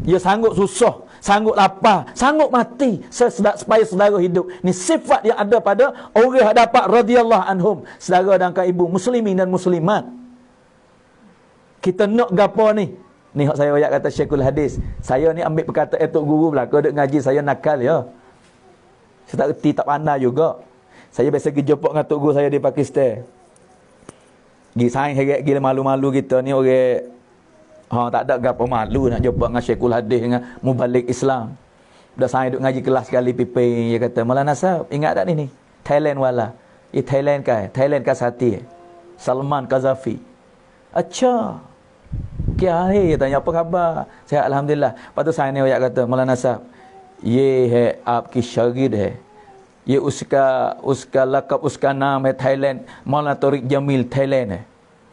Dia sanggup susah, sanggup lapar, sanggup mati supaya saudara hidup. Ni sifat yang ada pada orang yang dapat radhiyallahu anhum, saudara dan ibu muslimin dan muslimat. Kita nak gapo ni? Ni hak saya ayat kata Syekhul Hadis. Saya ni ambil perkataan tok guru belaka duk ngaji, saya nakal ya. Saya tak reti, tak pandai juga. Saya biasa pergi jumpa dengan tok guru saya di Pakistan. Pergi saing heret gila malu-malu kita ni orang tak ada gapo malu nak jumpa dengan Syekhul Hadis dengan mubalik Islam. Dah saing duk ngaji kelas sekali pipi, dia kata, "Maulana Sahab, ingat tak ni? Thailand wala. Ye Thailand ka sati. Salman Qazafi." Acha. Kya hai? Tanya apa khabar? Saya alhamdulillah. Lepas tu saya ni ayat kata, "Maulana Sahab, ये है आपकी शागिर्द है, ये उसका लक़ब, उसका नाम है थाईलैंड, मौलाना तौरीक जमील थाईलैंड है."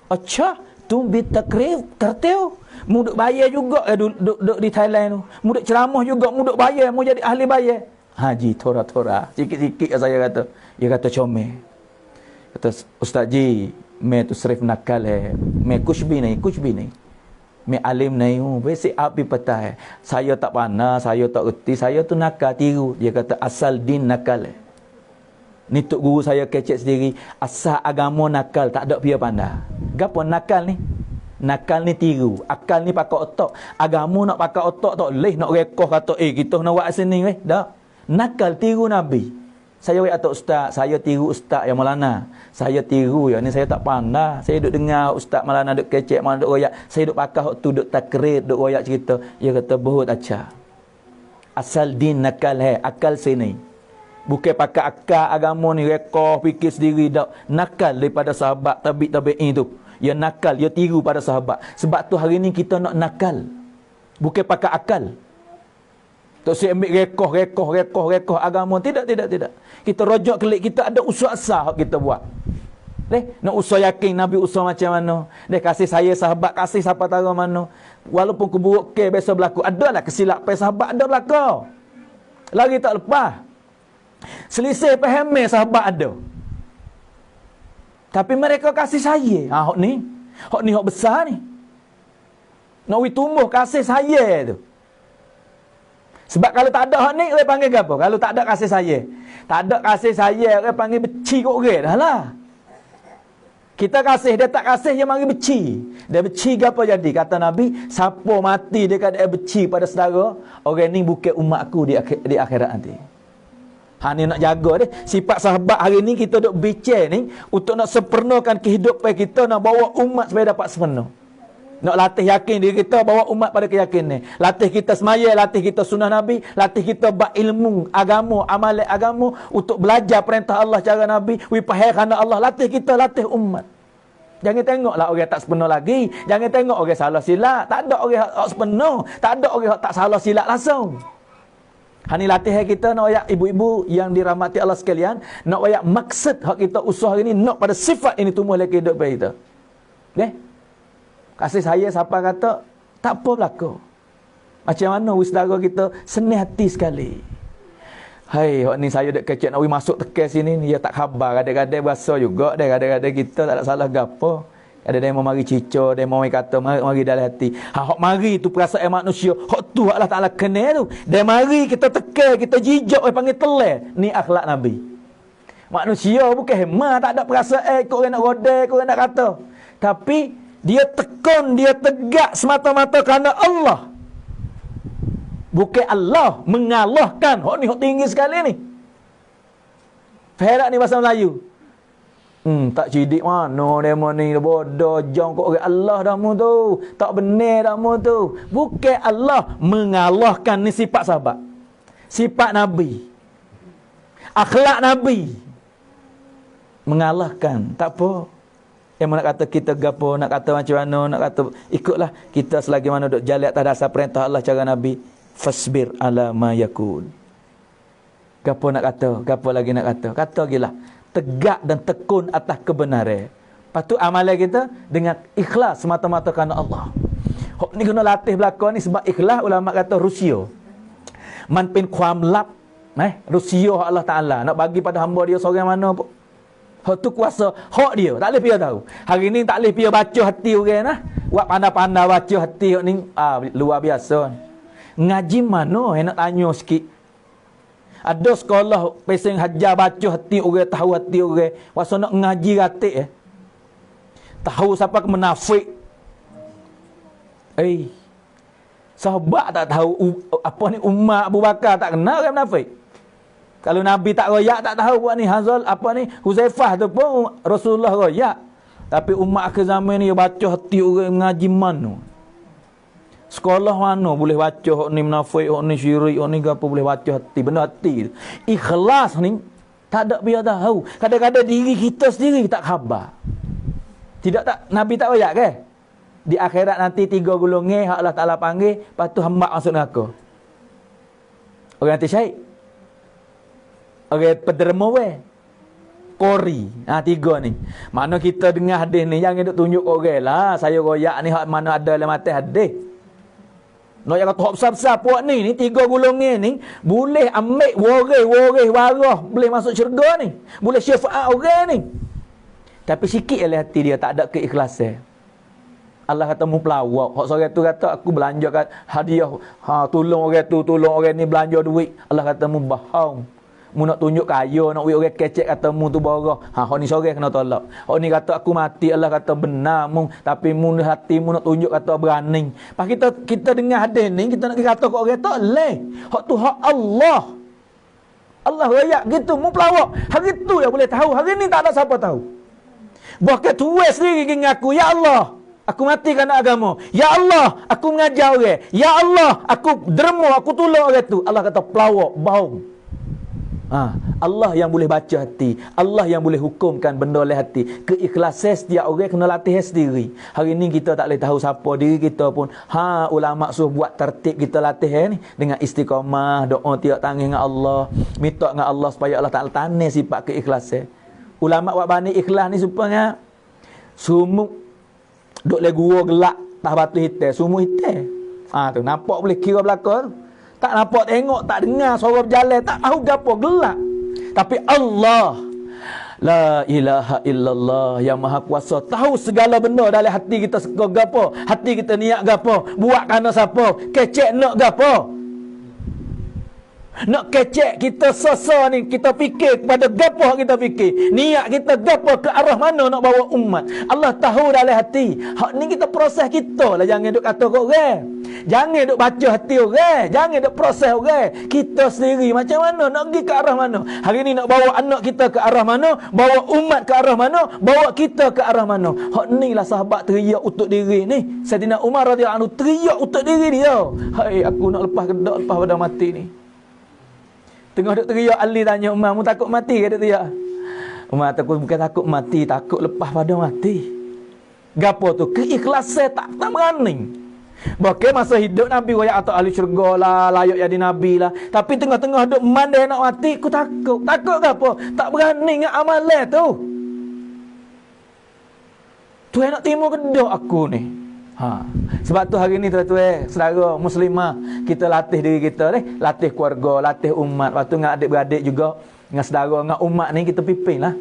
अच्छा, तुम भी तकरीर करते हो? Mu duk bayar juga duduk di Thailand tu. Mu duk ceramah juga, mu duk bayar, mu jadi ahli bayar. Haji tora-tora, sikit-sikit saya kata. Dia kata comel. Kata, "Ustaz ji, मैं तो सिर्फ नकल है, मैं कुछ भी नहीं. मैं alim नहीं हूँ, वैसे आप भी पता है. Saya tak pandai, saya tak erti, saya tu nakal, tiru." Dia kata asal din nakal. Ni tok guru saya kecek sendiri. Asal agama nakal, tak ada pia pandai. Gapo nakal ni? Nakal ni tiru, akal ni pakai otak. Agama nak pakai otak tak leh, nak rekoh kata kita nak buat sini weh. Dak. Nakal tiru Nabi. Saya atau ustaz, saya tiru ustaz yang Maulana. Saya tiru ya ni, saya tak pandai. Saya duk dengar ustaz Maulana duk kecek, Maulana duk royak. Saya duk pakai hak tu, duk takrir, duk royak cerita. Dia kata bahut acha. Asal din nakal hai, akal sini. Bukan pakai akal agama ni rekoh fikir sendiri dak. Nakal daripada sahabat tabi'in tu. Ya nakal, ya tiru pada sahabat. Sebab tu hari ni kita nak nakal. Bukan pakai akal. Tak saya ambil rekoh agama. Tidak. Kita rojak kelik, kita ada usaha asal kita buat. Nak usaha yakin Nabi usaha macam mana. Kasih saya sahabat, kasih siapa tahu mana. Walaupun keburukan biasa berlaku. Adalah kesilapan sahabat, ada berlaku. Lagi tak lepas. Selisih faham sahabat ada. Tapi mereka kasih saya. Hak ni hak besar ni. Nak tumbuh kasih saya tu. Sebab kalau tak ada hak ni, orang panggil apa? Kalau tak ada kasih saya. Tak ada kasih saya, orang panggil benci kat orang dah lah. Kita kasih, dia tak kasih, dia mari benci. Dia benci apa jadi? Kata Nabi, siapa mati dia kata benci pada saudara, orang ni bukan umat aku di akhirat nanti. Ni nak jaga dia. Sifat sahabat hari ni kita duk bincang ni untuk nak sempurnakan kehidupan kita, nak bawa umat supaya dapat sempurna. Nak latih yakin diri kita, bawa umat pada keyakinan. Latih kita semaya, latih kita sunnah Nabi, latih kita berilmu agama, amalan agama untuk belajar perintah Allah cara Nabi, wipahai kerana Allah. Latih kita, latih umat. Jangan tengoklah orang tak sempurna lagi. Jangan tengok orang salah silap. Tak ada orang hak sempurna. Tak ada orang hak tak salah silap langsung. Hani latihan kita nak ayak ibu-ibu yang dirahmati Allah sekalian, nak ayak maksud hak kita usaha ini, nak pada sifat ini tumbuh dalam kehidupan kita. Kasih saya siapa kata tak apa berlaku. Macam mana saudara kita senang hati sekali. Hai, hak ni saya dak kecek nak masuk tekan sini ni, dia tak khabar, kadang-kadang berasa juga dah, kadang-kadang kita tak ada salah gapo. Ada yang mau mari cica, ada yang mau kata mari dalam hati. Hak mari tu perasaan manusia. Hak tu Allah Taala kenal tu. Dia mari kita tekan, kita jijak, panggil telah. Ni akhlak Nabi. Manusia bukan hemah, tak ada perasaan kau orang nak rodai, kau orang nak kata. Tapi dia tekun, dia tegak semata-mata kerana Allah. Bukan Allah mengalahkan. Hak ni hak tinggi sekali ni. Faham tak ni bahasa Melayu? Tak cidik mana demo ni bodoh jong kok orang Allah damu tu. Tak benar damu tu. Bukan Allah mengalahkan, ni sifat sahabat. Sifat Nabi. Akhlak Nabi. mengalahkan. Tak apa. Yang nak kata kita gapo, nak kata macam mana, nak kata ikutlah kita selagi mana duk jalan atas dasar perintah Allah cara Nabi. Fasbir ala ma yakul. Gapo nak kata, gapo lagi nak kata. Kata gilah. Tegak dan tekun atas kebenaran. Lepas tu amalan kita dengan ikhlas semata-mata kerana Allah. Hok ni kena latih belakang ni sebab ikhlas ulama kata Rusia. Man pin kuam lap, Rusia Allah Taala nak bagi pada hamba dia seorang mana pun. Hak tu kuasa hak dia, tak boleh dia tahu. Hari ni tak boleh dia baca hati orang nah. Buat pandai-pandai baca hati hak ni luar biasa. Ngaji mana nak tanya sikit. Ada sekolah pesing hajar baca hati orang, tahu hati orang. Wasa nak ngaji ratik tahu siapa ke munafik. Sahabat tak tahu apa ni Umar Abu Bakar tak kenal kan munafik. Kalau Nabi tak royak tak tahu buat ni Hazal apa ni Huzaifah tu pun Rasulullah royak. Tapi umat akhir zaman ni baca hati orang ngaji mana. Sekolah mana boleh baca hok ni munafik, hok ni syirik, hok ni apa boleh baca hati, benda hati. Ikhlas ni tak ada biar tahu. Kadang-kadang diri kita sendiri tak khabar. Tidak tak Nabi tak royak ke? Di akhirat nanti 3 golongan hak Allah Taala panggil, lepas tu hamba masuk neraka. Orang nanti syahid. Orang pederma Kori. 3 ni. Mana kita dengar hadis ni jangan duk tunjuk orang lah. Saya royak ni hak mana ada dalam mati hadis. Nak yang kata hak besar-besar puak ni 3 golongan ni boleh ambil waris warah, boleh masuk syurga ni. Boleh syafaat orang ni. Tapi sikit oleh hati dia tak ada keikhlasan. Allah kata mu pelawak. Hak seorang tu kata aku belanja kat hadiah, tolong orang tu, tolong orang ni belanja duit. Allah kata mu bohong. Mu nak tunjuk kaya, nak orang kecek kata mu tu borah. Hak ni seorang kena tolak. Hak ni kata aku mati, Allah kata benar mu, tapi mu hati mu nak tunjuk kata berani. Pas kita dengar hadis ni, kita nak kata kat orang tak leh. Hak tu hak Allah. Allah royak gitu, mu pelawak. Hari tu yang boleh tahu, hari ni tak ada siapa tahu. Bahkan tuai sendiri ngaku, ya Allah, aku mati kerana agama. Ya Allah, aku mengajar orang. Ya Allah, aku derma, aku tolong orang tu. Allah kata pelawak, bohong. Allah yang boleh baca hati. Allah yang boleh hukumkan benda oleh hati. Keikhlasan setiap orang kena latih sendiri. Hari ni kita tak boleh tahu siapa diri kita pun. Ulama suruh buat tertib kita latih ni dengan istiqamah, doa tiap tangis dengan Allah, minta dengan Allah supaya Allah Taala tanam sifat keikhlasan. Ulama buat bani ikhlas ni supaya sumuk duk le gua gelak tah batu hitam, sumuk hitam. Tu nampak boleh kira belakang. Tak nampak tengok, tak dengar suara berjalan, tak tahu gapo gelak. Tapi Allah la ilaha illallah yang maha kuasa tahu segala benda dalam hati kita gapo, hati kita niat gapo, buat kerana siapa, kecek nak gapo. Nak kecek kita sasa ni, kita fikir kepada gapo kita fikir. Niat kita gapo, ke arah mana nak bawa umat. Allah tahu dalam hati. Hak ni kita proses kita lah, jangan duk kata kat orang. Jangan duk baca hati orang, jangan duk proses orang. Kita sendiri macam mana nak pergi ke arah mana. Hari ni nak bawa anak kita ke arah mana, bawa umat ke arah mana, bawa kita ke arah mana. Hak ni lah sahabat teriak untuk diri ni. Sayyidina Umar radhiyallahu anhu teriak untuk diri dia. Hai, aku nak lepas kedak, lepas pada mati ni. Tengah duk teriak, Ali tanya Umar, mu takut mati ke duk teriak? Umar takut, bukan takut mati, takut lepas pada mati. Gapo tu? Keikhlasan tak berani. Bahkan masa hidup Nabi royak atau ahli syurga lah, layak jadi Nabi lah. Tapi tengah-tengah duk mandai nak mati, aku takut. Takut gapo? Tak berani dengan amalan tu. Tuhan nak timur kedok aku ni. Sebab tu hari ni tuan-tuan, saudara muslimah, kita latih diri kita ni, latih keluarga, latih umat. Lepas tu dengan adik-beradik juga, dengan saudara, dengan umat ni kita pimpin lah.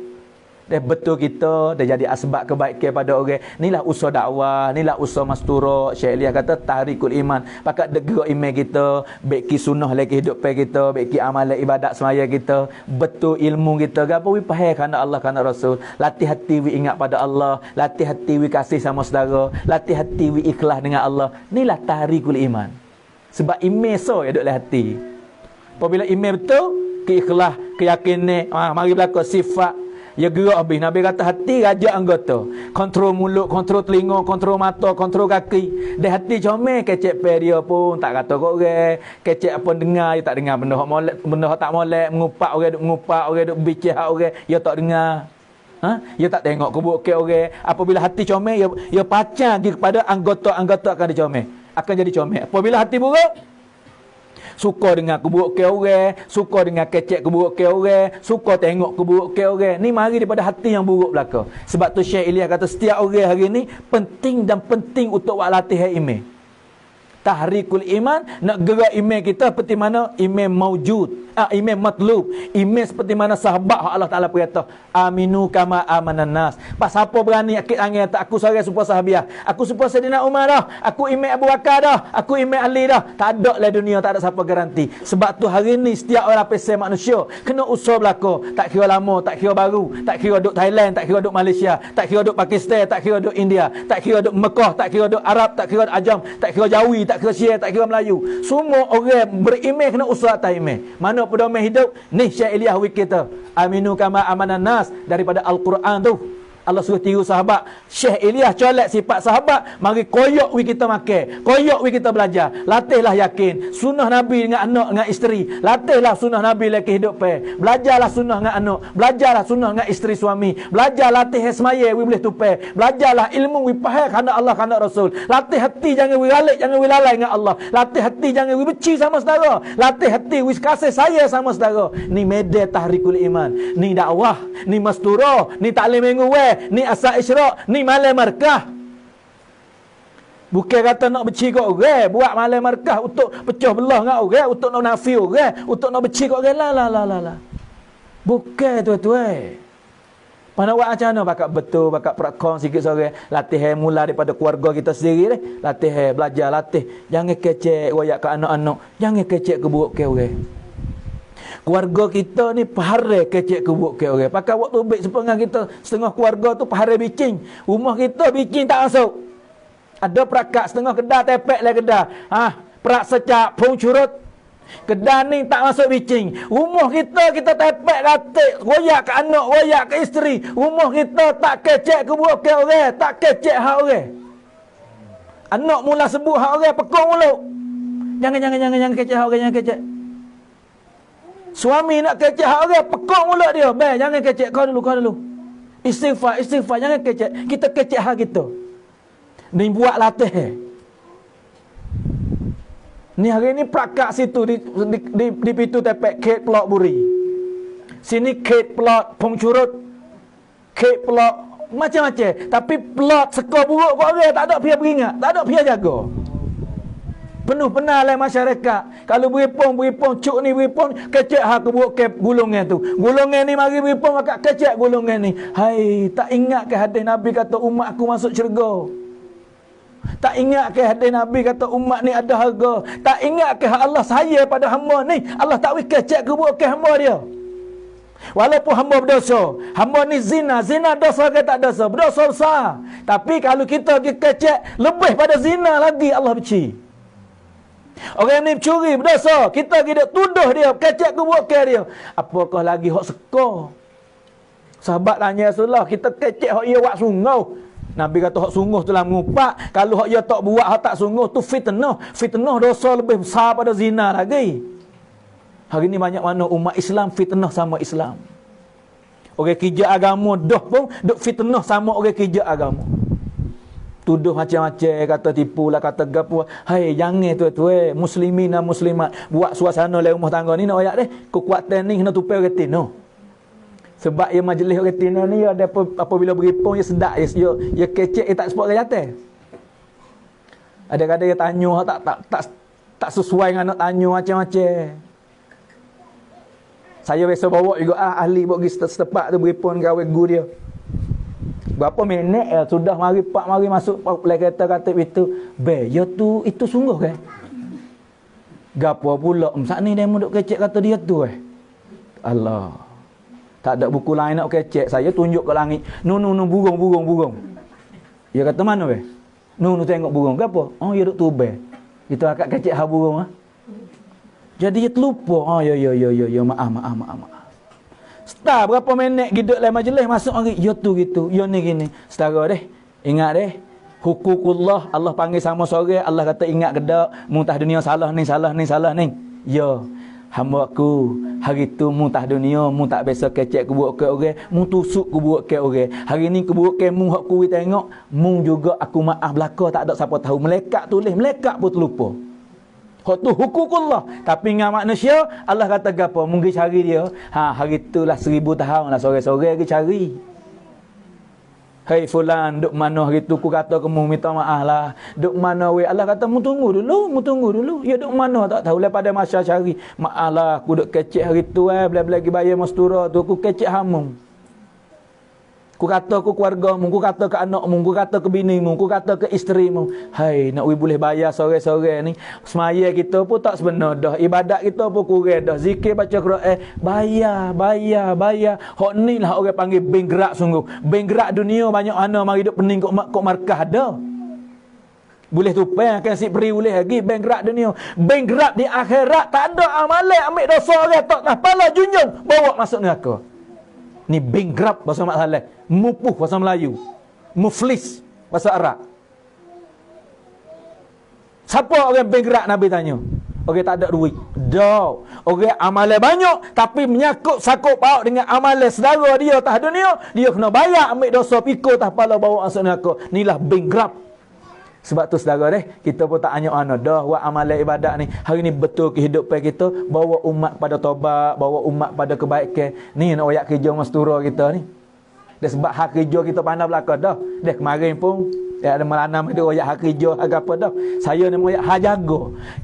Dia betul kita, dia jadi asbab kebaikan pada orang. Inilah usaha dakwah, inilah usaha mastura. Syekh Elias kata tahrikul iman. Pakat gerak iman kita, baiki sunnah lagi hidup kita, baiki amalan ibadat semaya kita, betul ilmu kita. Gapo wi faham kerana Allah kerana Rasul. Latih hati wi ingat pada Allah, latih hati wi kasih sama saudara, latih hati wi ikhlas dengan Allah. Inilah tahrikul iman. Sebab iman so ya duk dalam hati. Apabila iman betul, keikhlas, keyakinan, mari berlaku sifat. Ya gerak habis. Nabi kata hati raja anggota. Kontrol mulut, kontrol telinga, kontrol mata, kontrol kaki. Dan hati comel, kecek per dia pun tak kata kok orang. Kecek apa dengar, dia tak dengar benda hak molek, benda hak tak molek, mengupak orang duk mengupak, orang duk bicara orang, dia tak dengar. Ya tak tengok kebuk ke orang. Apabila hati comel, ya pacang kepada anggota-anggota akan dicomel. Akan jadi comel. Apabila hati buruk, suka dengan keburukan orang, suka dengan kecek keburukan orang, suka tengok keburukan orang. Ni mari daripada hati yang buruk belaka. Sebab tu Syekh Ilyas kata setiap orang hari ni penting dan penting untuk buat latihan iman. Tahrikul iman, nak gerak iman kita seperti mana iman maujud, iman matlub, iman seperti mana sahabat Allah Taala perintah, aminu kama amanan nas. Pas siapa berani akid angin tak aku seorang supaya sahabiah, aku supaya Saidina Umar dah, aku iman Abu Bakar dah, aku iman Ali dah. Tak ada lah dunia, tak ada siapa garanti. Sebab tu hari ni setiap orang pesan manusia kena usaha belaka, tak kira lama, tak kira baru, tak kira duk Thailand, tak kira duk Malaysia, tak kira duk Pakistan, tak kira duk India, tak kira duk Mekah, tak kira duk Arab, tak kira duk Ajam, tak kira Jawi, tak kira Syiah, tak kira Melayu. Semua orang beriman kena usaha atas iman. Mana pedoman hidup? Ni Syekh Ilyas wik kita. Aminu kama amanan nas, daripada Al-Quran tu. Allah suruh tiru sahabat. Syekh Ilyas colek sifat sahabat, mari koyok we kita makan, koyok we kita belajar. Latihlah yakin sunnah Nabi dengan anak dengan isteri. Latihlah sunnah Nabi dalam kehidupan. Belajarlah sunnah dengan anak, belajarlah sunnah dengan isteri suami. Belajar latih semaya we boleh tupai. Belajarlah ilmu we faham kerana Allah kerana Rasul. Latih hati jangan we ralik, jangan we lalai dengan Allah. Latih hati jangan we benci sama saudara. Latih hati we kasih sayang sama saudara. Ni media tahrikul iman. Ni dakwah, ni masturah, ni taklim minggu ni asal isyraq, ni malam markah. Bukan kata nak benci kat orang, buat malam markah untuk pecah belah dengan orang, untuk nak nafi orang, untuk nak benci kat orang. La. Bukan tuan-tuan. Mana buat macam mana? Bakat betul, bakat prakon sikit seorang. Latihan mula daripada keluarga kita sendiri. Latihan, belajar, latih. Jangan kecek royak ke anak-anak. Jangan kecek keburuk ke orang. Keluarga kita ni paharai kecek kebuk ke orang. Pakai waktu baik setengah kita, setengah keluarga tu paharai bicing. Rumah kita bicing tak masuk. Ada perakat setengah kedah tepek lah kedah. Perak secak, pung curut. Kedah ni tak masuk bicing. Rumah kita tepek latik, royak ke anak, royak ke isteri. Rumah kita tak kecek kebuk ke orang, tak kecek hak orang. Anak mula sebut hak orang, pekong mulut. Jangan kecek hak orang, jangan kecek. Suami nak kecek hak orang, pekok mulut dia. Jangan kecek, kau dulu. Istighfar, jangan kecek. Kita kecek hak kita. Ni buat latih. Ni hari ni prakak situ di pintu tepek Kate Pelok Buri. Sini Kate Pelok Pengcurut. Kate Pelok macam-macam. Tapi pelot sekor buruk kat orang, tak ada pihak beringat, tak ada pihak jaga. Penuh penal lah masyarakat. Kalau beripung, cuk ni beripung, kecek hak keburuk ke gulungan tu. Gulungan ni mari beripung, maka kecek gulungan ni. Hai, tak ingat ke hadis Nabi kata umat aku masuk syurga? Tak ingat ke hadis Nabi kata umat ni ada harga? Tak ingat ke Allah sayang pada hamba ni? Allah tak wik kecek keburuk ke hamba dia. Walaupun hamba berdosa, hamba ni zina dosa ke tak dosa? Berdosa besar. Tapi kalau kita kecek lebih pada zina lagi, Allah benci. Orang ni curi, berdosa, kita tuduh dia, kecek keburukan dia. Apakah lagi hak sekor? Sahabat tanya Rasulullah, kita kecek hak ia buat sungguh. Nabi kata hak sungguh tu lah mengupak. Kalau hak ia tak buat, hak tak sungguh tu fitnah. Fitnah dosa lebih besar pada zina lagi. Hari ni banyak mana umat Islam fitnah sama Islam. Orang kerja agama dah pun duk fitnah sama orang kerja agama. Tuduh macam-macam, kata tipu lah, kata gapo. Hai, jangan tuan-tuan, muslimin dan muslimat buat suasana dalam rumah tangga ni nak ayat deh. Kekuatan ni kena tupai orang tino. Sebab ia majlis orang tino ni ada apabila beripung dia sedap, dia kecek, dia tak sebut orang jatuh. Ada kadang dia tanya tak sesuai dengan nak tanya macam-macam. Saya biasa bawa juga ahli buat pergi setempat tu beripung kawan guru dia. Berapa minit sudah mari masuk play kereta kata itu. Itu sungguh ke? Gapo pula saat ni dia duk kecek kata dia tu Allah. Tak ada buku lain nak kecek. Saya tunjuk ke langit. No burung. Dia kata mana weh? No tengok burung. Gapo? Oh dia duk tubel. Kita akak kecek ha burung Jadi dia terlupa. Ya maaf. Setelah berapa minit duduk dalam majlis, masuk lagi. Ya tu gitu, ya ni gini. Setara deh. Ingat deh. Hukukullah, Allah panggil sama seorang. Allah kata ingat kedak. Muntah dunia salah ni. Ya. Hamba aku Hari tu mu tah dunia, mu tak biasa kecek keburuk ke orang, mu tusuk keburuk ke orang. Hari ni keburuk ke mu hak kuwi tengok, mu juga aku maaf belaka tak ada siapa tahu. Melekat tulis, melekat pun terlupa. Hak tu hukukullah. Tapi dengan manusia, Allah kata gapo? Mungkin cari dia. Hari tu lah 1000 tahun lah sore-sore pergi cari. Hei fulan, duk mana hari tu ku kata kamu minta maaf lah. Duk mana we? Allah kata mu tunggu dulu. Ya duk mana tak tahu pada masa cari. Maaf lah aku duk kecek hari tu bila-bila lagi bayar mastura tu aku kecek hamum. Ku kata ke keluargamu, ku kata ke anakmu, ku kata ke binimu, ku kata ke isterimu. Hai, nak we boleh bayar sore-sore ni. Semaya kita pun tak sebenar dah. Ibadat kita pun kurang dah. Zikir baca Quran, bayar. Hak ni lah orang panggil bank gerak sungguh. Bank gerak dunia banyak ana mari duk pening kok markah dah. Boleh tupai akan si beri boleh lagi bank gerak dunia. Bank gerak di akhirat tak ada amalan ambil dosa orang tak pala junjung bawa masuk neraka. Ni bankrupt bahasa Malaysia, mupuh bahasa Melayu, muflis bahasa Arab. Siapa orang bankrupt Nabi tanya? Orang tak ada duit. Dah. Orang amalan banyak tapi menyangkut sakut paut dengan amalan saudara dia atas dunia, dia kena bayar ambil dosa pikul atas kepala bawa masuk neraka. Inilah bankrupt. Sebab tu saudara kita pun tak hanya dah buat amalan ibadat ni. Hari ni betul kehidupan kita, bawa umat pada taubat, bawa umat pada kebaikan. Ni nak oyak kerja mastura kita ni. Dia sebab hak kerja kita pandai belaka dah. Dia kemarin pun ada melanam dia oyak hak kerja hak apa dah. Saya ni oyak hak jaga.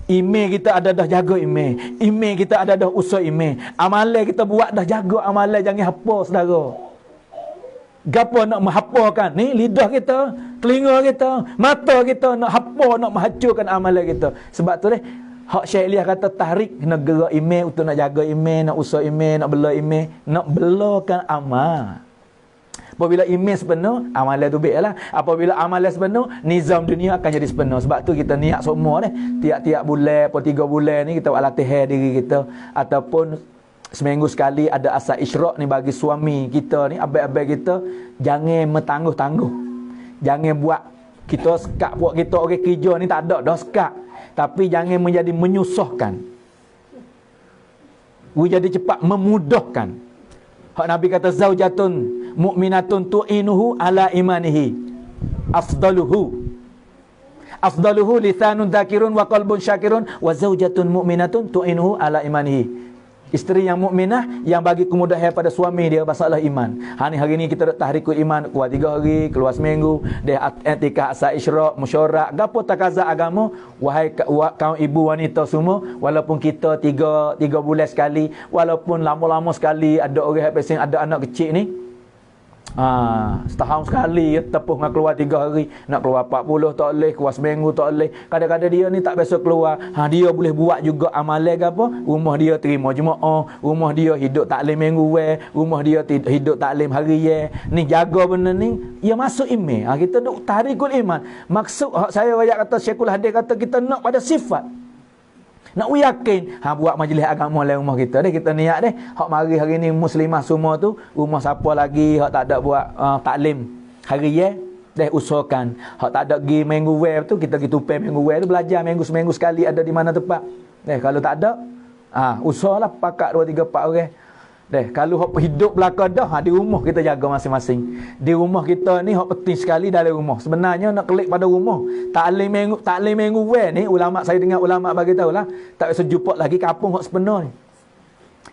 Email kita ada dah jaga email. Email kita ada dah usah email. Amalan kita buat dah jaga amalan jangan hapa saudara. Gapo nak menghapakan ni lidah kita, telinga kita, mata kita nak hapa nak menghancurkan amalan kita. Sebab tu hak Syekh Ilyas kata tahrik kena gerak email untuk nak jaga email, nak usah email, nak bela email, nak belakan amal. Apabila email sepenuh, amalan tu baiklah. Apabila amalan sepenuh, nizam dunia akan jadi sepenuh. Sebab tu kita niat semua tiap-tiap bulan atau 3 bulan ni kita buat latihan diri kita ataupun seminggu sekali ada asal isyraq ni bagi suami kita ni, abang-abang kita, jangan mentangguh-tangguh. Jangan buat kita sekat buat kita orang kerja ni tak ada dah sekat. Tapi jangan menjadi menyusahkan. Jadi cepat memudahkan. Hak Nabi kata zaujatun mu'minatun tu'inuhu ala imanihi. Afdaluhu lisanun dzakirun wa qalbun syakirun wa zaujatun mu'minatun tu'inuhu ala imanihi. Isteri yang mukminah yang bagi kemudahan pada suami dia masalah iman. Hari ni kita tahrikul iman kuat 3 hari, keluar seminggu, dia i'tikaf asal isyraq, musyawarah, gapo takaza agama, wahai kaum ibu wanita semua, walaupun kita 3 bulan sekali, walaupun lama-lama sekali ada orang yang ada anak kecil ni, setahun sekali tepuh nak keluar 3 hari, nak keluar 40 tak boleh, keluar seminggu tak boleh. Kadang-kadang dia ni tak biasa keluar. Dia boleh buat juga amalan ke apa? Rumah dia terima jemaah, rumah dia hidup taklim minggu rumah dia hidup taklim hari ni jaga benda ni, ia masuk iman. Kita duk tahrikul iman. Maksud saya ayat kata Syekhul Hadis kata kita nak pada sifat. Nak yakin buat majlis agama dalam rumah kita kita niat hak mari hari ni muslimah semua tu rumah siapa lagi hak tak ada buat taklim hari usahakan hak tak ada pergi minggu tu kita pergi tupai minggu tu belajar seminggu sekali ada di mana tempat kalau tak ada usahalah pakat 2 3 4 orang kalau hak hidup belaka dah di rumah kita jaga masing-masing. Di rumah kita ni hak penting sekali dalam rumah. Sebenarnya nak klik pada rumah. Taklim minggu ni ulama saya dengar ulama bagi tahulah tak bisa jumpa lagi kampung hak sebenar ni.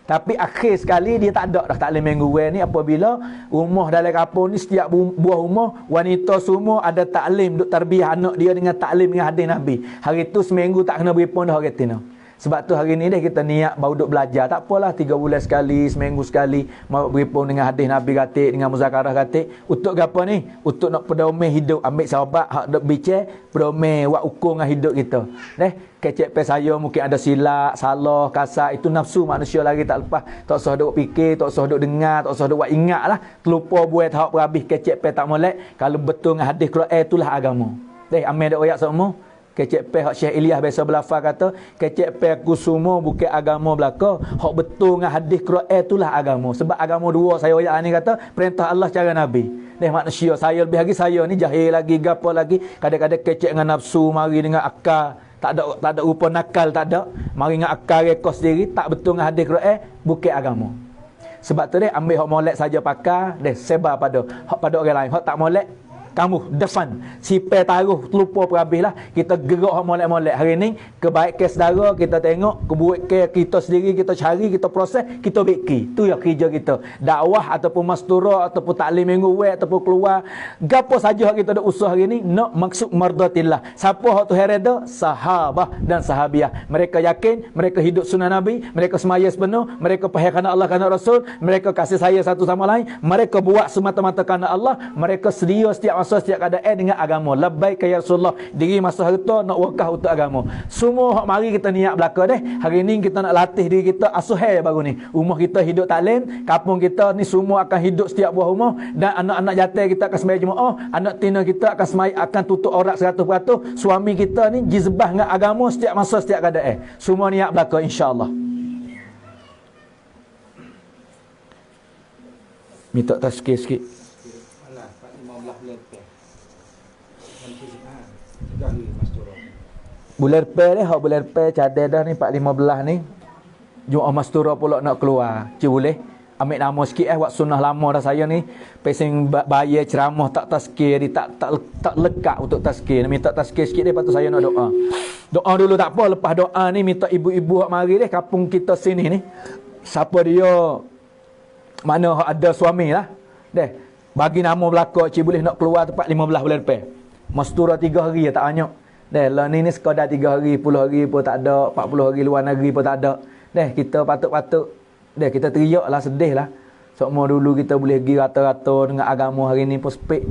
Tapi akhir sekali dia tak ada dah taklim minggu ni apabila rumah dalam kampung ni setiap buah rumah wanita semua ada taklim duk tarbiyah anak dia dengan taklim dengan hadis Nabi. Hari tu seminggu tak kena beri pun dah orang tina. Sebab tu hari ni kita niat baru duk belajar. Tak apalah 3 bulan sekali, seminggu sekali mau berhubung dengan hadis Nabi katik, dengan muzakarah katik. Untuk apa ni? Untuk nak pedomeh hidup, ambil sahabat hak duk bincang, pedomeh buat ukur dengan hidup kita. Kecek pe saya mungkin ada silap, salah, kasar, itu nafsu manusia lagi tak lepas. Tak usah duk fikir, tak usah duk dengar, tak usah duk buat ingatlah. Terlupa buat hak berhabis kecek pe tak molek. Kalau betul dengan hadis Quran itulah agama. Ambil dak royak semua. Kecek pe hak Syekh Ilyas biasa belafaz kata, kecek pe aku semua bukan agama belaka, hak betul dengan hadis Quran itulah agama. Sebab agama dua saya ayat ni kata perintah Allah cara Nabi. Manusia saya lebih lagi saya ni jahil lagi gapo lagi, kadang-kadang kecek dengan nafsu mari dengan akal. tak ada rupa nakal, tak ada. Mari dengan akal rekod sendiri, tak betul dengan hadis Quran, bukan agama. Sebab tu dia ambil hak molek saja pakar, dia sebar pada orang lain. Hak tak molek, kamu defan sipai taruh terlupa perhabislah. Kita gerak hak molek-molek hari ni kebaikan saudara kita tengok, keburukan kita sendiri kita cari, kita proses, kita beki. Tu yang kerja kita, dakwah ataupun mastura ataupun taklim minggu wek ataupun keluar gapo saja hak kita dak usaha hari ni nak maksud mardatillah. Siapa hak tu hereda? Sahabah dan sahabiah. Mereka yakin, mereka hidup sunnah Nabi, mereka semaya sepenuh, mereka faham kerana Allah kerana Rasul, mereka kasih sayang satu sama lain, mereka buat semata-mata kerana Allah, mereka sedia setiap masa setiap keadaan dengan agama. Labbaik ya Rasulullah. Diri masa harta nak wakaf untuk agama. Semua hak mari kita niat belaka deh. Hari ni kita nak latih diri kita asuhai baru ni. Rumah kita hidup taklim, kampung kita ni semua akan hidup setiap buah rumah, dan anak-anak jantan kita akan sembahyang Jumaat, anak tina kita akan sembahyang, akan tutup aurat 100%. Suami kita ni jizbah dengan agama setiap masa setiap keadaan. Semua niat belaka insya-Allah. Minta tazkir sikit. Bulan Lepas ni, hak bulan Lepas cadar dah ni 4-15 ni. Jumaat Mastura pula nak keluar. Cik boleh ambil nama sikit buat sunnah lama dah saya ni. Pesing bayar ceramah tak tazkir, tak lekat untuk tazkir. Minta tazkir sikit dia, lepas tu saya nak doa. Doa dulu tak apa, lepas doa ni minta ibu-ibu hak mari deh kampung kita sini ni. Siapa dia mana hak ada suami lah. Deh bagi nama belaka cik boleh nak keluar tempat 15 bulan Lepas. Mastura 3 hari tak banyak. Deh, lah ni sekadar 3 hari, 10 hari pun tak ada, 40 hari luar negeri pun tak ada. Deh, kita patut-patut, deh, kita teriak lah, sedih lah. Semua dulu kita boleh pergi rata-rata dengan agama, hari ni pun sepik.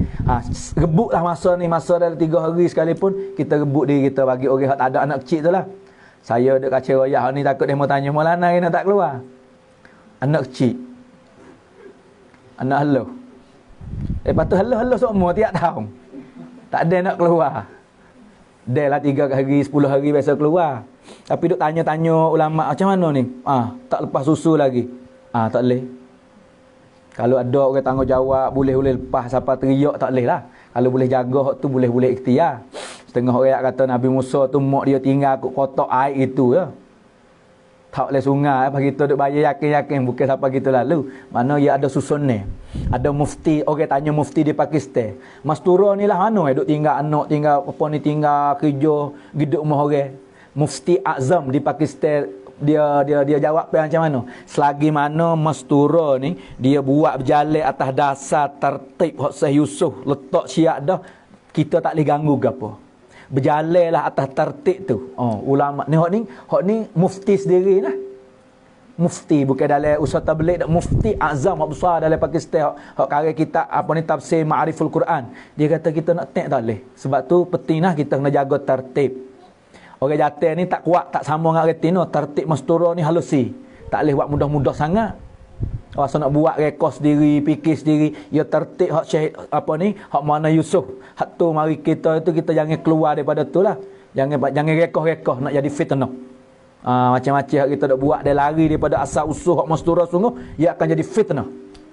Rebut lah masa ni, masa dalam 3 hari sekalipun, kita rebut diri kita bagi orang yang tak ada anak kecil tu lah. Saya duk kacau royak ni takut dia mau tanya, Maulana hari nak tak keluar? Anak kecil. Anak halau. Lepas tu halau-halau semua tiap tahun. Tak ada nak keluar. Dah lah 3 hari, 10 hari biasa keluar. Tapi duk tanya-tanya ulama macam mana ni? Tak lepas susu lagi. Tak boleh. Kalau ada orang tanggungjawab, boleh lepas siapa teriak tak boleh lah. Kalau boleh jaga hak tu boleh ikhtiar. Setengah orang kata Nabi Musa tu mak dia tinggal kat kotak air itu ya. Tak boleh sungai, apa kita duk bayar yakin-yakin bukan siapa kita lalu. Mana ia ada susun ni. Ada mufti, orang tanya mufti di Pakistan. Mastura ni lah mana duk tinggal anak, tinggal apa ni, tinggal kerja, hidup rumah orang. Mufti Azam di Pakistan dia jawab macam mana? Selagi mana mastura ni dia buat berjalan atas dasar tertib hak Syekh Yusuf letak syiar dah, kita tak boleh ganggu gapo. Berjalanlah atas tertib tu. Ulama ni hak ni mufti sendiri lah. Mufti bukan dalam usaha tabligh, mufti azam hak besar dalam Pakistan hak karya kitab apa ni tafsir Ma'riful Quran. Dia kata kita nak tak boleh. Sebab tu pentinglah kita kena jaga tertib. Orang jantan ni tak kuat, tak sama dengan orang tino. Tertib mastura ni halusi. Tak boleh buat mudah-mudah sangat. Rasa nak buat rekod sendiri, fikir sendiri, ya tertib hak syahid apa ni, hak mana Yusuf. Hak tu mari kita itu kita jangan keluar daripada tu lah. Jangan rekod nak jadi fitnah. Macam-macam hak kita nak buat dia lari daripada asal usul hak mastura sungguh, ia akan jadi fitnah.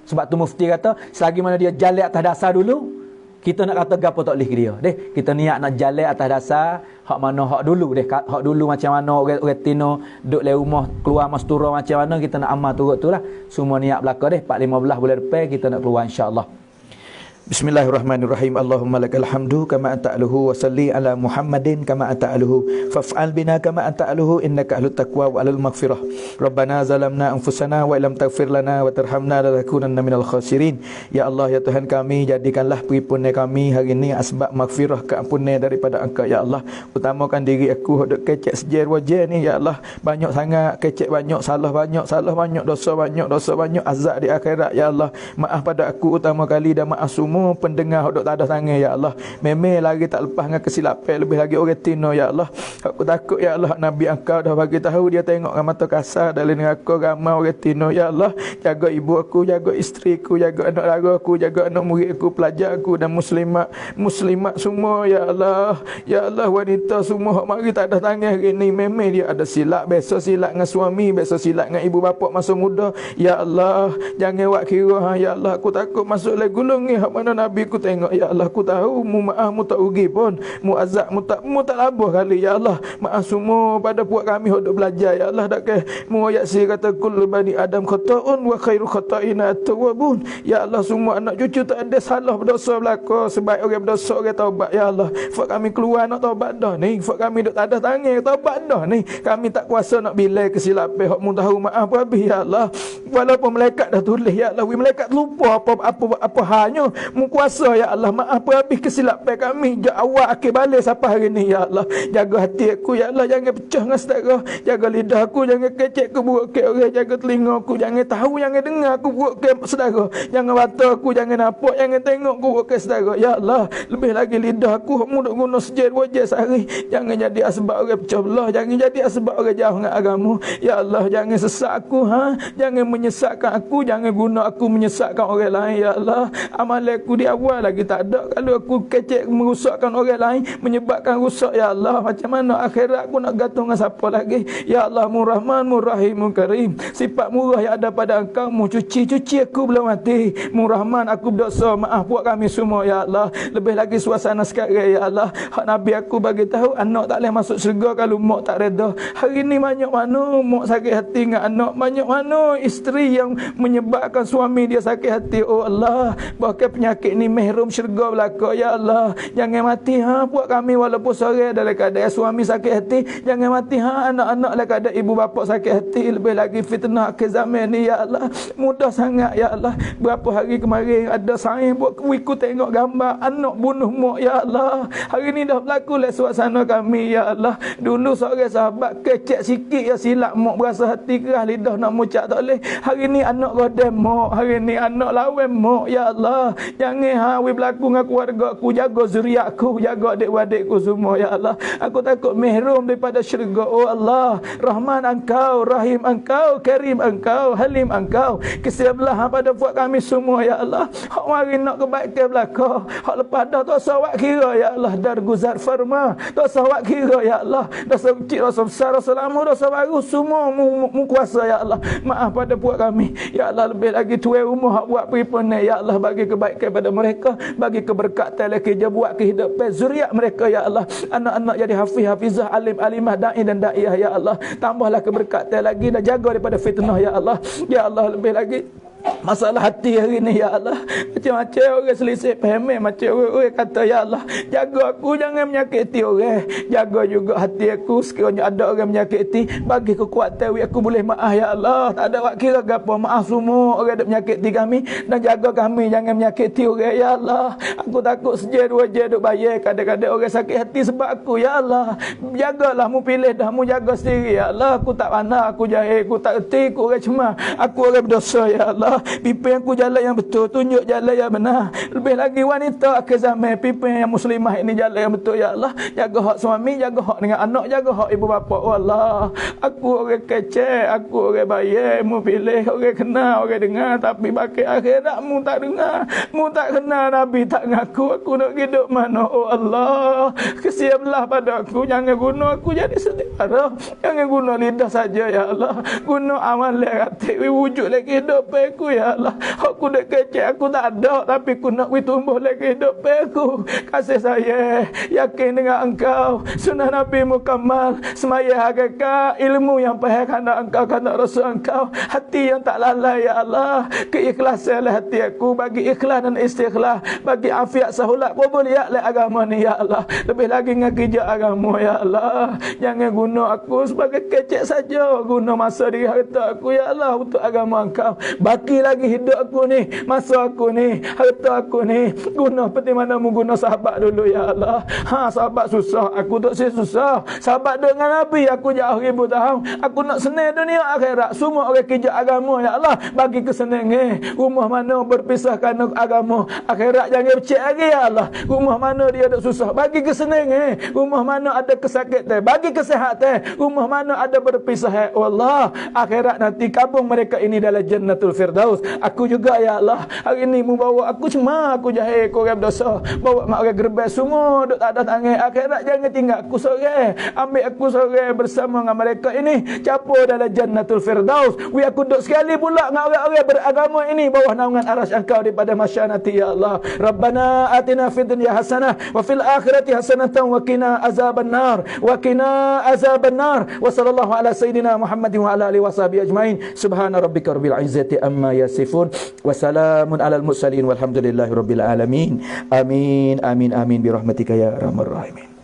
Sebab tu mufti kata, selagi mana dia jalan atas dasar dulu, kita nak kata gapo tak boleh ke dia. Deh, kita niat nak jalan atas dasar hak mana hak dulu deh. Hak dulu macam mana orang tino duduk dalam rumah keluar mastura macam mana kita nak amal turut tu lah. Semua niat belaka deh 4-15 bulan depan kita nak keluar insya-Allah. Bismillahirrahmanirrahim. Allahumma lakal hamdu kama anta'aluhu wa salli ala Muhammadin kama anta'aluhu faf'al bina kama anta'aluhu innaka ahlut taqwa wa alal maghfirah. Rabbana zalamna anfusana wa illam taghfir lana wa tarhamna lanakunanna minal khasirin. Ya Allah, ya Tuhan kami, jadikanlah peripunan kami hari ini asbab maghfirah, keampunan daripada Engkau ya Allah. Utamakan diri aku hendak kecek sejar wajah ni ya Allah. Banyak sangat kecek, banyak salah banyak, dosa banyak, azab di akhirat ya Allah. Maaf pada aku utama kali dan maaf semua pendengar hok tak ada tangan ya Allah. Memang lagi tak lepas dengan kesilapan, lebih lagi orang tino ya Allah. Aku takut ya Allah, Nabi Engkau dah bagi tahu dia tengok dengan mata kasar dalam neraka ramai orang tino ya Allah. Jaga ibu aku, jaga isteri aku, jaga anak lara aku, jaga anak murid aku, pelajar aku dan muslimat semua ya Allah. Ya Allah, wanita semua hok mari tak ada tangan hari ni, memang dia ada silap, biasa silap dengan suami, biasa silap dengan ibu bapa masa muda ya Allah. Jangan buat kira ya Allah. Aku takut masuk le gulung ni hok mana mana Nabi ku tengok, ya Allah, ku tahu mu maaf mu tak rugi pun, mu azab mu tak labah kali, ya Allah. Maaf semua pada puak kami hendak belajar, ya Allah. Dak ke mu ayat si kata kullu bani adam khata'un wa khairu khata'ina at-tawwabun. Ya Allah, semua anak cucu tak ada salah berdosa belaka, sebab orang berdosa orang taubat, ya Allah. Fak kami keluar nak taubat dah ni, fak kami duk tak ada tangan taubat dah ni. Kami tak kuasa nak bilai kesilapan hak mu tahu maaf habis, ya Allah. Walaupun malaikat dah tulis, ya Allah, malaikat lupa apa halnya, mu kuasa, ya Allah. Maaf habis kesilapan kami. Awak akhir balik sampai hari ni, ya Allah. Jaga hati aku, ya Allah, jangan pecah dengan saudara. Jaga lidah aku, jangan kecek ke buruk ke orang. Jaga telinga aku, jangan tahu, jangan dengar aku buruk ke saudara. Jangan mata aku, jangan nampak, jangan tengok aku buruk ke saudara, ya Allah. Lebih lagi lidah aku, mu duk guna sejak 2 jam sehari. Jangan jadi asbab orang pecah belah, jangan jadi asbab orang jauh dengan agama, ya Allah. Jangan sesak aku, jangan menyesatkan aku, jangan guna aku menyesatkan orang lain, ya Allah. Amalan aku di awal lagi tak ada. Kalau aku kecek merusakkan orang lain, menyebabkan rusak, ya Allah, macam mana akhirat aku nak gantung dengan siapa lagi? Ya Allah, Murrahman, Murrahim, Mukarim. Sifat murah yang ada pada engkau, mu cuci aku belum mati. Murrahman, aku berdosa, maaf buat kami semua, ya Allah. Lebih lagi suasana sekarang, ya Allah. Hak Nabi aku bagi tahu anak tak boleh masuk syurga kalau mak tak reda. Hari ni banyak mana mak sakit hati dengan anak, banyak mana isteri yang menyebabkan suami dia sakit hati. Oh Allah, bahkan penyakit ni mehrum syurga belaka, ya Allah. Jangan mati buat kami walaupun sore dalam keadaan suami sakit hati. Jangan mati anak-anak dalam keadaan ibu bapa sakit hati. Lebih lagi fitnah ke zaman ni, ya Allah. Mudah sangat, ya Allah. Berapa hari kemarin ada saya buat ikut tengok gambar anak bunuh mak, ya Allah. Hari ni dah berlaku lah suasana kami, ya Allah. Dulu seorang sahabat kecek sikit ya silap mak, berasa hati keras lidah nak mucak tak boleh. Hari ni anak godem mak, hari ni anak lawan mak, ya Allah. Jangan berlaku dengan keluarga aku, jaga zuriat aku, jaga adik-adikku semua, ya Allah. Aku takut mehrum daripada syurga. Oh Allah, Rahman engkau, Rahim engkau, Karim engkau, Halim engkau. Kesialah pada buat kami semua, ya Allah. Hak mari nak kebaikan belaka, hak lepas dah tak sawak kira, ya Allah. Darguzar farma, tak sawak kira, ya Allah. Dosa kecil, dosa besar, dosa lama, dosa baru, semua mu kuasa, ya Allah. Maaf pada buat kami, ya Allah. Lebih lagi tuai rumah hak buat perempuan, ya Allah. Bagi kebaikan pada mereka, bagi keberkatan lagi dia buat kehidupan zuriat mereka, ya Allah. Anak-anak jadi hafiz, hafizah, alim, alimah, da'i dan da'iyah, ya Allah. Tambahlah keberkatan lagi dan jaga daripada fitnah, ya Allah. Ya Allah, lebih lagi masalah hati hari ni, ya Allah. Macam-macam orang selisih faham, macam orang kata, ya Allah, jaga aku jangan menyakiti orang, jaga juga hati aku. Sekiranya ada orang menyakiti, bagi kekuatan aku boleh maaf, ya Allah. Tak ada wak kira gapo, maaf semua orang yang menyakiti kami, dan jaga kami jangan menyakiti orang, ya Allah. Aku takut sejak 2 jam duk bayar, kadang-kadang orang sakit hati sebab aku, ya Allah. Jagalah, mu pilih dah, mu jaga sendiri, ya Allah. Aku tak pandai, aku jahil, aku tak erti, aku orang cemah, aku orang berdosa, ya Allah. Pimpin aku jalan yang betul, tunjuk jalan yang benar. Lebih lagi wanita akhir zaman, pimpin yang muslimah ini jalan yang betul, ya Allah. Jaga hak suami, jaga hak dengan anak, jaga hak ibu bapa. Oh Allah, aku orang kecil, aku orang bayar, mu pilih orang kenal, orang dengar, tapi bagi akhirat mu tak dengar, mu tak kenal Nabi, tak ngaku. Aku nak hidup mana? Oh Allah, kesiaplah pada aku, jangan guna aku jadi sedara, jangan guna lidah saja, ya Allah. Guna amal hati, wujud lagi hidup aku, ya Allah. Aku dah kecil, aku tak ada, tapi aku nak tumbuh lagi hidup aku. Kasih saya, yakin dengan engkau, sunnah Nabi Mukammal, semaya hakikat, ilmu yang pahal kerana engkau, kerana Rasul engkau, hati yang tak lalai, ya Allah. Keikhlasanlah hati aku, bagi ikhlas dan istighlas, bagi afiat sahulat, qubuliyatlah agama ni, ya Allah. Lebih lagi dengan kerja agama, ya Allah. Jangan guna aku sebagai kecil saja, guna masa diri harta aku, ya Allah, untuk agama engkau. Baki lagi hidup aku ni, masa aku ni, harta aku ni, guna seperti mana mu guna sahabat dulu, ya Allah. Sahabat susah, aku tak susah. Sahabat dengan Nabi, aku jauh 1000 tahun. Aku nak senang dunia akhirat, semua orang kerja agama, ya Allah. Bagi kesenangan, rumah mana berpisah kerana agama, akhirat jangan becek lagi, ya Allah. Rumah mana dia ada susah, bagi kesenangan. Rumah mana ada kesakitan, bagi kesihatan. Rumah mana ada berpisah, oh Allah, akhirat nanti kabung mereka ini dalam jannatul firdaus. firdaus. Aku juga ya Allah, hari ni mu bawa aku cuma aku jahil korang berdosa. Bawa mak orang gerbang semua duk tak ada tangan akhirat, jangan tinggal aku seorang. Ambil aku seorang bersama dengan mereka ini capur dalam jannatul firdaus. We aku duduk sekali pula dengan orang-orang beragama ini bawah naungan arasy Engkau daripada masyarakat nanti ya Allah. Rabbana atina fid dunya hasanah wa fil akhirati hasanatan wa qina azabannar wa qina azabannar. Wa sallallahu ala sayidina Muhammadin wa ala alihi washabihi ajmain. Subhana rabbika rabbil izzati amma yasifun wa salamun alal mursalin walhamdulillahi rabbil alamin. Amin amin amin bi rahmatika ya arhamar rahimin.